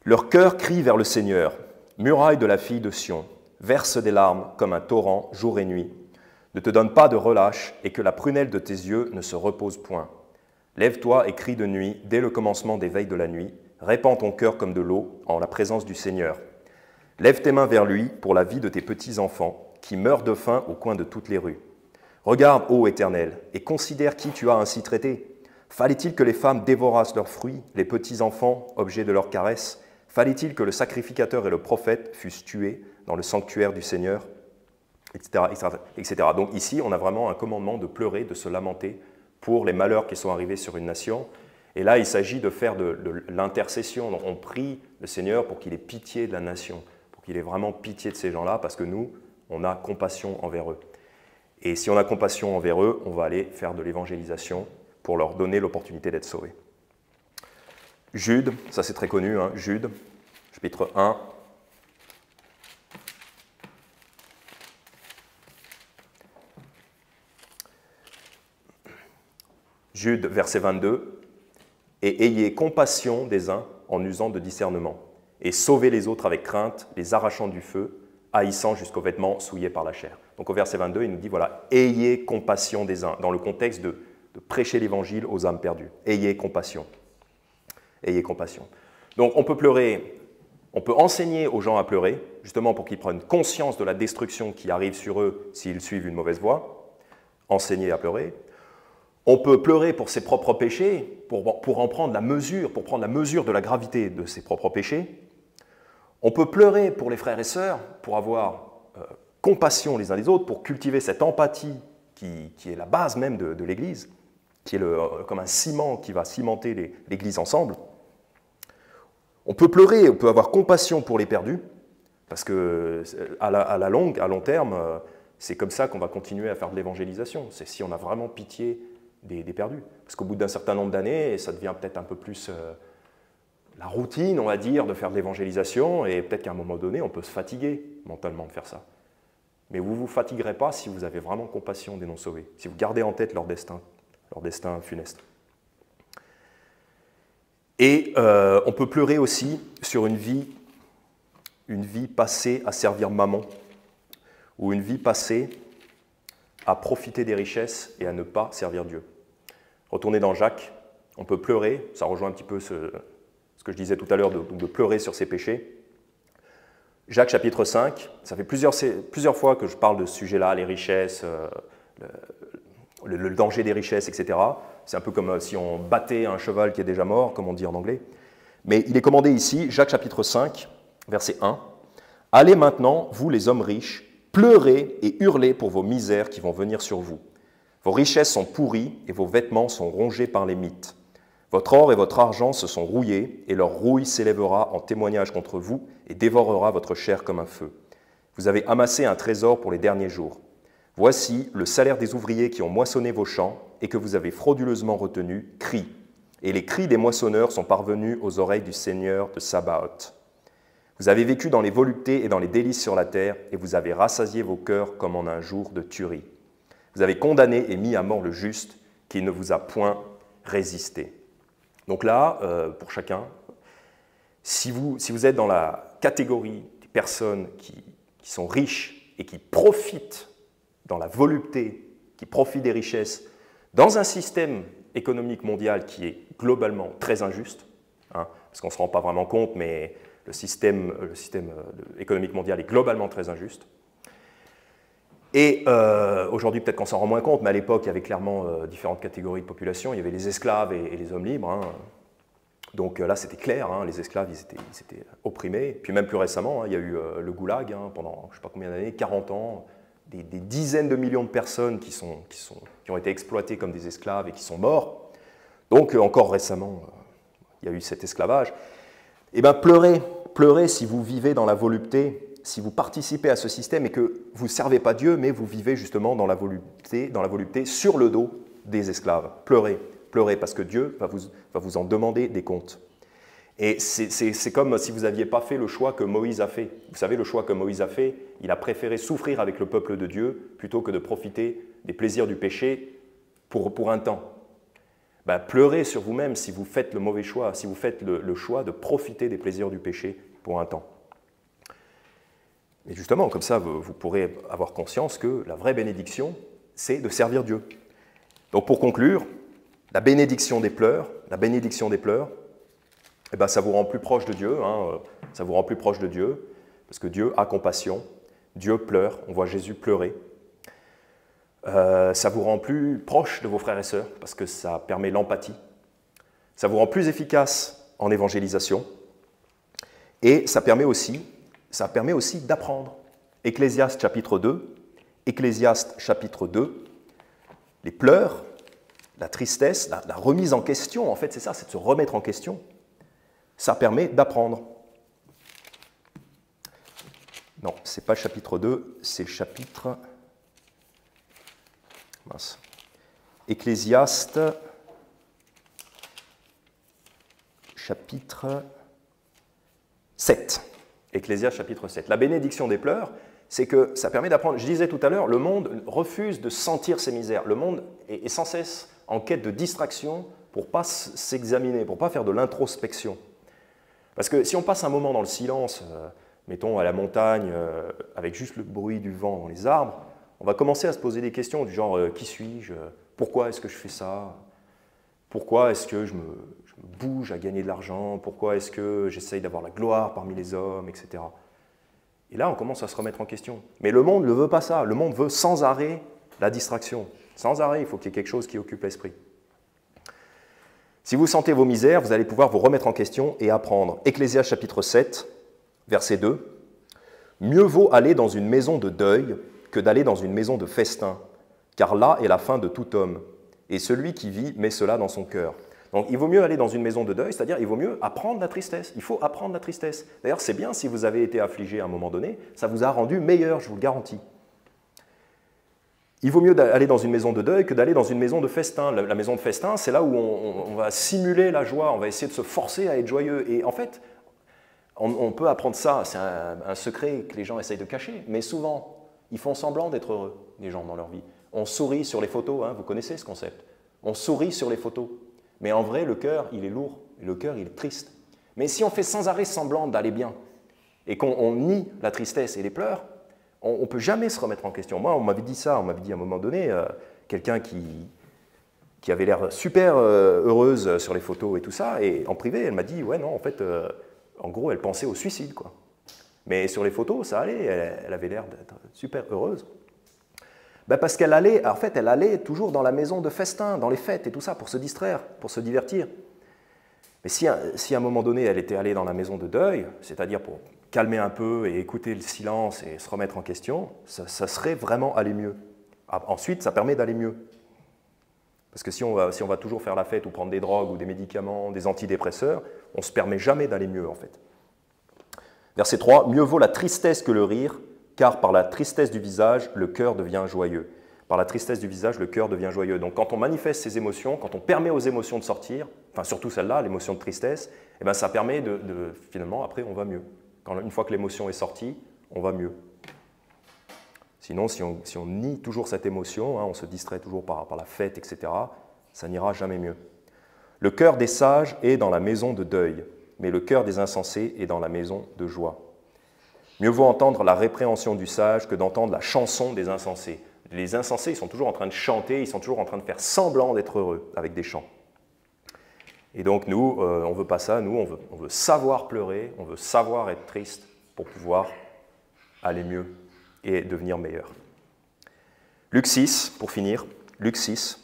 Leur cœur crie vers le Seigneur, muraille de la fille de Sion, verse des larmes comme un torrent jour et nuit. Ne te donne pas de relâche et que la prunelle de tes yeux ne se repose point. Lève-toi et crie de nuit dès le commencement des veilles de la nuit. Répands ton cœur comme de l'eau en la présence du Seigneur. Lève tes mains vers lui pour la vie de tes petits-enfants qui meurent de faim au coin de toutes les rues. Regarde, ô Éternel, et considère qui tu as ainsi traité. Fallait-il que les femmes dévorassent leurs fruits, les petits-enfants, objets de leurs caresses? Fallait-il que le sacrificateur et le prophète fussent tués dans le sanctuaire du Seigneur, etc., etc. Donc ici, on a vraiment un commandement de pleurer, de se lamenter pour les malheurs qui sont arrivés sur une nation. Et là, il s'agit de faire de l'intercession. Donc, on prie le Seigneur pour qu'il ait pitié de la nation, pour qu'il ait vraiment pitié de ces gens-là, parce que nous, on a compassion envers eux. Et si on a compassion envers eux, on va aller faire de l'évangélisation pour leur donner l'opportunité d'être sauvés. Jude, ça c'est très connu, hein, Jude, chapitre 1. Jude, verset 22. Et ayez compassion des uns en usant de discernement, et sauvez les autres avec crainte, les arrachant du feu, haïssant jusqu'aux vêtements souillés par la chair. Donc au verset 22, il nous dit, voilà, ayez compassion des uns, dans le contexte de prêcher l'évangile aux âmes perdues. Ayez compassion. Ayez compassion. Donc on peut pleurer, on peut enseigner aux gens à pleurer, justement pour qu'ils prennent conscience de la destruction qui arrive sur eux s'ils suivent une mauvaise voie. Enseigner à pleurer. On peut pleurer pour ses propres péchés, pour en prendre la mesure, pour prendre la mesure de la gravité de ses propres péchés. On peut pleurer pour les frères et sœurs, pour avoir compassion les uns des autres, pour cultiver cette empathie qui est la base même de l'Église, qui est comme un ciment qui va cimenter l'Église ensemble. On peut pleurer, on peut avoir compassion pour les perdus, parce que à long terme, c'est comme ça qu'on va continuer à faire de l'évangélisation. C'est si on a vraiment pitié des perdus. Parce qu'au bout d'un certain nombre d'années, ça devient peut-être un peu plus la routine, on va dire, de faire de l'évangélisation, et peut-être qu'à un moment donné, on peut se fatiguer mentalement de faire ça. Mais vous ne vous fatiguerez pas si vous avez vraiment compassion des non-sauvés, si vous gardez en tête leur destin funeste. Et on peut pleurer aussi sur une vie passée à servir maman, ou une vie passée à profiter des richesses et à ne pas servir Dieu. Retournez dans Jacques, on peut pleurer, ça rejoint un petit peu ce que je disais tout à l'heure, de pleurer sur ses péchés. Jacques chapitre 5, ça fait plusieurs fois que je parle de ce sujet-là, les richesses, le danger des richesses, etc. C'est un peu comme si on battait un cheval qui est déjà mort, comme on dit en anglais. Mais il est commandé ici, Jacques chapitre 5, verset 1, « Allez maintenant, vous les hommes riches, pleurez et hurlez pour vos misères qui vont venir sur vous. Vos richesses sont pourries et vos vêtements sont rongés par les mites. Votre or et votre argent se sont rouillés, et leur rouille s'élèvera en témoignage contre vous et dévorera votre chair comme un feu. Vous avez amassé un trésor pour les derniers jours. Voici le salaire des ouvriers qui ont moissonné vos champs et que vous avez frauduleusement retenus, crie. Et les cris des moissonneurs sont parvenus aux oreilles du Seigneur de Sabaoth. Vous avez vécu dans les voluptés et dans les délices sur la terre, et vous avez rassasié vos cœurs comme en un jour de tuerie. Vous avez condamné et mis à mort le juste, qui ne vous a point résisté. » Donc là, pour chacun, si vous êtes dans la catégorie des personnes qui sont riches et qui profitent dans la volupté, qui profitent des richesses, dans un système économique mondial qui est globalement très injuste, hein, parce qu'on ne se rend pas vraiment compte, mais le système économique mondial est globalement très injuste. Et aujourd'hui, peut-être qu'on s'en rend moins compte, mais à l'époque, il y avait clairement différentes catégories de population. Il y avait les esclaves et les hommes libres. Hein. Donc là, c'était clair, hein, les esclaves, ils étaient opprimés. Puis même plus récemment, hein, il y a eu le goulag, hein, pendant je ne sais pas combien d'années, 40 ans, des dizaines de millions de personnes qui ont été exploitées comme des esclaves et qui sont morts. Donc encore récemment, il y a eu cet esclavage. Eh bien, pleurez si vous vivez dans la volupté, si vous participez à ce système et que vous ne servez pas Dieu, mais vous vivez justement dans la volupté sur le dos des esclaves. Pleurez, parce que Dieu va vous en demander des comptes. Et c'est comme si vous n'aviez pas fait le choix que Moïse a fait. Vous savez, le choix que Moïse a fait, il a préféré souffrir avec le peuple de Dieu plutôt que de profiter des plaisirs du péché pour un temps. Ben, pleurez sur vous-même si vous faites le mauvais choix, si vous faites le choix de profiter des plaisirs du péché pour un temps. Et justement, comme ça, vous pourrez avoir conscience que la vraie bénédiction, c'est de servir Dieu. Donc pour conclure, la bénédiction des pleurs, eh ben, ça vous rend plus proche de Dieu, hein, ça vous rend plus proche de Dieu, parce que Dieu a compassion, Dieu pleure, on voit Jésus pleurer. Ça vous rend plus proche de vos frères et sœurs, parce que ça permet l'empathie. Ça vous rend plus efficace en évangélisation, et ça permet aussi d'apprendre. Ecclésiaste chapitre 2, les pleurs, la tristesse, la remise en question, en fait c'est ça, c'est de se remettre en question. Ça permet d'apprendre. Non, ce n'est pas le chapitre 2, c'est le chapitre... Mince. chapitre 7. Ecclésiaste chapitre 7. La bénédiction des pleurs, c'est que ça permet d'apprendre. Je disais tout à l'heure, le monde refuse de sentir ses misères. Le monde est sans cesse en quête de distraction pour ne pas s'examiner, pour ne pas faire de l'introspection. Parce que si on passe un moment dans le silence, mettons à la montagne, avec juste le bruit du vent dans les arbres, on va commencer à se poser des questions du genre qui suis-je? Pourquoi est-ce que je fais ça? Pourquoi est-ce que je me bouge à gagner de l'argent? Pourquoi est-ce que j'essaye d'avoir la gloire parmi les hommes, etc. Et là, on commence à se remettre en question. Mais le monde ne veut pas ça. Le monde veut sans arrêt la distraction. Sans arrêt, il faut qu'il y ait quelque chose qui occupe l'esprit. Si vous sentez vos misères, vous allez pouvoir vous remettre en question et apprendre. Ecclésiaste chapitre 7, verset 2. « Mieux vaut aller dans une maison de deuil que d'aller dans une maison de festin, car là est la fin de tout homme, et celui qui vit met cela dans son cœur. » Donc il vaut mieux aller dans une maison de deuil, c'est-à-dire il vaut mieux apprendre la tristesse. Il faut apprendre la tristesse. D'ailleurs, c'est bien si vous avez été affligé à un moment donné, ça vous a rendu meilleur, je vous le garantis. Il vaut mieux aller dans une maison de deuil que d'aller dans une maison de festin. La maison de festin, c'est là où on va simuler la joie, on va essayer de se forcer à être joyeux. Et en fait, on peut apprendre ça, c'est un secret que les gens essayent de cacher, mais souvent, ils font semblant d'être heureux, les gens, dans leur vie. On sourit sur les photos, hein, vous connaissez ce concept. On sourit sur les photos. Mais en vrai, le cœur, il est lourd, et le cœur, il est triste. Mais si on fait sans arrêt semblant d'aller bien, et qu'on nie la tristesse et les pleurs, on ne peut jamais se remettre en question. Moi, on m'avait dit ça, on m'avait dit à un moment donné, quelqu'un qui avait l'air super heureuse sur les photos et tout ça, et en privé, elle m'a dit, ouais, non, en fait, en gros, elle pensait au suicide, quoi. Mais sur les photos, ça allait, elle avait l'air d'être super heureuse. Ben parce qu'elle allait, en fait, elle allait toujours dans la maison de festin, dans les fêtes et tout ça, pour se distraire, pour se divertir. Mais si à un moment donné, elle était allée dans la maison de deuil, c'est-à-dire pour calmer un peu et écouter le silence et se remettre en question, ça serait vraiment aller mieux. Ensuite, ça permet d'aller mieux. Parce que si on va toujours faire la fête ou prendre des drogues ou des médicaments, des antidépresseurs, on ne se permet jamais d'aller mieux, en fait. Verset 3, « Mieux vaut la tristesse que le rire, car par la tristesse du visage, le cœur devient joyeux. » Par la tristesse du visage, le cœur devient joyeux. Donc quand on manifeste ses émotions, quand on permet aux émotions de sortir, enfin surtout celle-là, l'émotion de tristesse, eh ben ça permet finalement, après, on va mieux. Une fois que l'émotion est sortie, on va mieux. Sinon, si on nie toujours cette émotion, hein, on se distrait toujours par la fête, etc., ça n'ira jamais mieux. Le cœur des sages est dans la maison de deuil, mais le cœur des insensés est dans la maison de joie. Mieux vaut entendre la répréhension du sage que d'entendre la chanson des insensés. Les insensés, ils sont toujours en train de chanter, ils sont toujours en train de faire semblant d'être heureux avec des chants. Et donc nous, on ne veut pas ça, nous, on veut savoir pleurer, on veut savoir être triste pour pouvoir aller mieux et devenir meilleur. Luc 6, pour finir, Luc 6,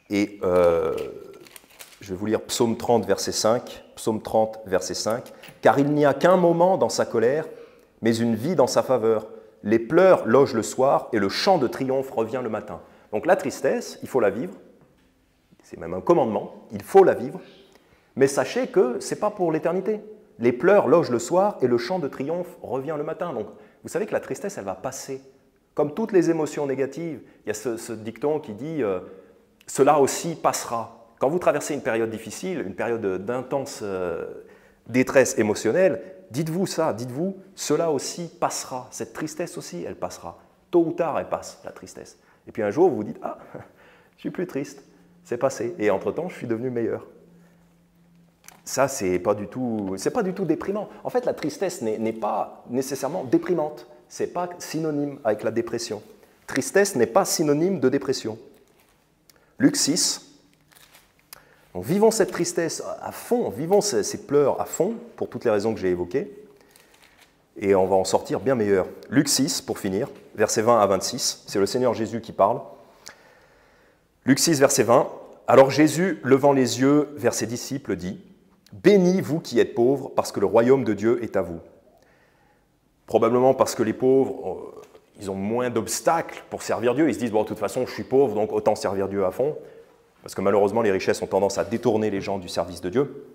et je vais vous lire Psaume 30, verset 5, Psaume 30, verset 5, « Car il n'y a qu'un moment dans sa colère, mais une vie dans sa faveur. Les pleurs logent le soir et le chant de triomphe revient le matin. » Donc la tristesse, il faut la vivre, c'est même un commandement, il faut la vivre, mais sachez que ce n'est pas pour l'éternité. Les pleurs logent le soir et le chant de triomphe revient le matin. Donc vous savez que la tristesse, elle va passer. Comme toutes les émotions négatives, il y a ce dicton qui dit « cela aussi passera ». Quand vous traversez une période difficile, une période d'intense détresse émotionnelle, dites-vous ça, dites-vous « cela aussi passera ». Cette tristesse aussi, elle passera. Tôt ou tard, elle passe, la tristesse. Et puis un jour, vous vous dites « ah, je suis plus triste, c'est passé. Et entre-temps, je suis devenu meilleur ». Ça, c'est pas du tout déprimant. En fait, la tristesse n'est pas nécessairement déprimante. Ce n'est pas synonyme avec la dépression. Tristesse n'est pas synonyme de dépression. Luc 6. Donc, vivons cette tristesse à fond, vivons ces pleurs à fond, pour toutes les raisons que j'ai évoquées, et on va en sortir bien meilleur. Luc 6, pour finir, versets 20 à 26, c'est le Seigneur Jésus qui parle. Luc 6, verset 20, « Alors Jésus, levant les yeux vers ses disciples, dit, « Bénis vous qui êtes pauvres, parce que le royaume de Dieu est à vous. » Probablement parce que les pauvres, ils ont moins d'obstacles pour servir Dieu. Ils se disent, bon, de toute façon, je suis pauvre, donc autant servir Dieu à fond. Parce que malheureusement, les richesses ont tendance à détourner les gens du service de Dieu.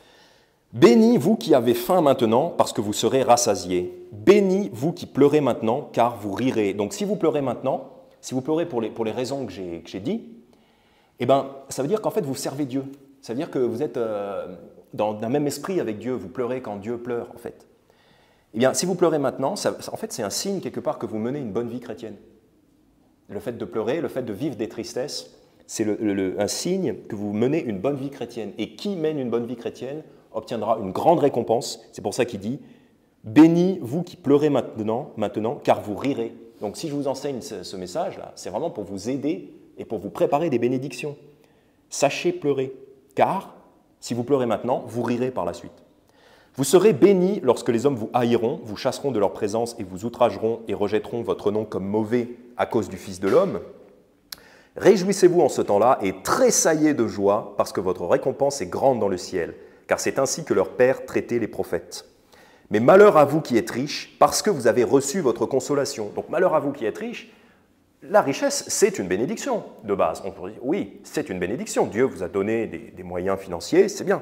« Bénis vous qui avez faim maintenant, parce que vous serez rassasiés. Bénis vous qui pleurez maintenant, car vous rirez. » Donc si vous pleurez maintenant, si vous pleurez pour les raisons que j'ai dit, eh ben, ça veut dire qu'en fait, vous servez Dieu. Ça veut dire que vous êtes dans un même esprit avec Dieu, vous pleurez quand Dieu pleure, en fait. Eh bien, si vous pleurez maintenant, en fait, c'est un signe, quelque part, que vous menez une bonne vie chrétienne. Le fait de pleurer, le fait de vivre des tristesses, c'est un signe que vous menez une bonne vie chrétienne. Et qui mène une bonne vie chrétienne obtiendra une grande récompense. C'est pour ça qu'il dit « Bénis vous qui pleurez maintenant, car vous rirez ». Donc si je vous enseigne ce message-là, c'est vraiment pour vous aider et pour vous préparer des bénédictions. Sachez pleurer, car si vous pleurez maintenant, vous rirez par la suite. Vous serez bénis lorsque les hommes vous haïront, vous chasseront de leur présence et vous outrageront et rejetteront votre nom comme mauvais à cause du Fils de l'homme. Réjouissez-vous en ce temps-là et tressaillez de joie parce que votre récompense est grande dans le ciel, car c'est ainsi que leur Père traitait les prophètes. Mais malheur à vous qui êtes riches, parce que vous avez reçu votre consolation. Donc malheur à vous qui êtes riches, la richesse, c'est une bénédiction de base. On pourrait dire, oui, c'est une bénédiction. Dieu vous a donné des moyens financiers, c'est bien.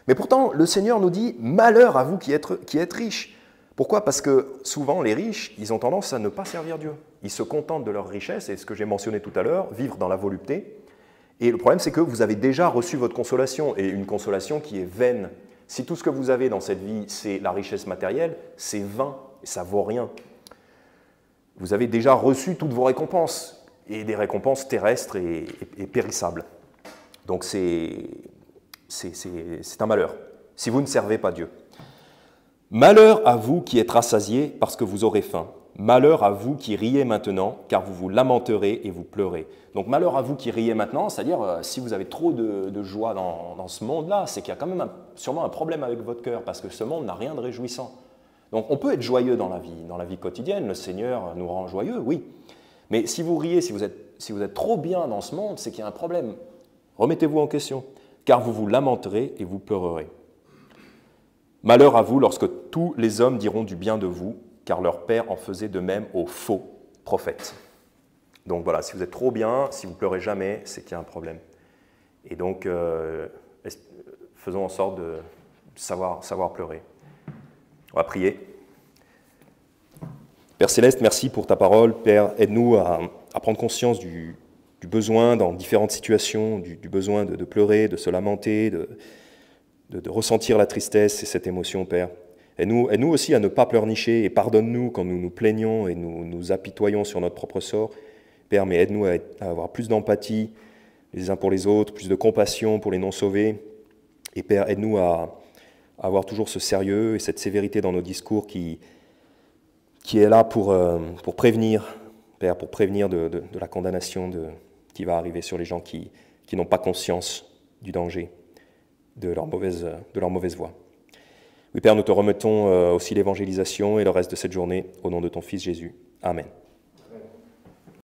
Mais pourtant, le Seigneur nous dit, malheur à vous qui êtes riches. Pourquoi? Parce que souvent, les riches, ils ont tendance à ne pas servir Dieu. Ils se contentent de leur richesse, et ce que j'ai mentionné tout à l'heure, vivre dans la volupté. Et le problème, c'est que vous avez déjà reçu votre consolation, et une consolation qui est vaine. Si tout ce que vous avez dans cette vie, c'est la richesse matérielle, c'est vain, et ça ne vaut rien. Vous avez déjà reçu toutes vos récompenses, et des récompenses terrestres et périssables. Donc c'est un malheur, si vous ne servez pas Dieu. Malheur à vous qui êtes rassasiés parce que vous aurez faim. Malheur à vous qui riez maintenant, car vous vous lamenterez et vous pleurez. Donc malheur à vous qui riez maintenant, c'est-à-dire si vous avez trop de joie dans ce monde-là, c'est qu'il y a quand même sûrement un problème avec votre cœur, parce que ce monde n'a rien de réjouissant. Donc on peut être joyeux dans la vie quotidienne, le Seigneur nous rend joyeux, oui. Mais si vous riez, si vous êtes trop bien dans ce monde, c'est qu'il y a un problème. Remettez-vous en question, car vous vous lamenterez et vous pleurerez. Malheur à vous lorsque tous les hommes diront du bien de vous, car leur père en faisait de même aux faux prophètes. Donc voilà, si vous êtes trop bien, si vous pleurez jamais, c'est qu'il y a un problème. Et donc, faisons en sorte de savoir pleurer. On va prier. Père Céleste, merci pour ta parole. Père, aide-nous à prendre conscience du besoin dans différentes situations, du besoin de pleurer, de se lamenter, de ressentir la tristesse et cette émotion, Père. Aide-nous aussi à ne pas pleurnicher et pardonne-nous quand nous nous plaignons et nous apitoyons sur notre propre sort. Père, mais aide-nous à avoir plus d'empathie les uns pour les autres, plus de compassion pour les non-sauvés. Et Père, aide-nous à avoir toujours ce sérieux et cette sévérité dans nos discours qui est là pour prévenir, Père, pour prévenir de la condamnation qui va arriver sur les gens qui n'ont pas conscience du danger de leur mauvaise voie. Oui, Père, nous te remettons aussi l'évangélisation et le reste de cette journée au nom de ton Fils Jésus. Amen.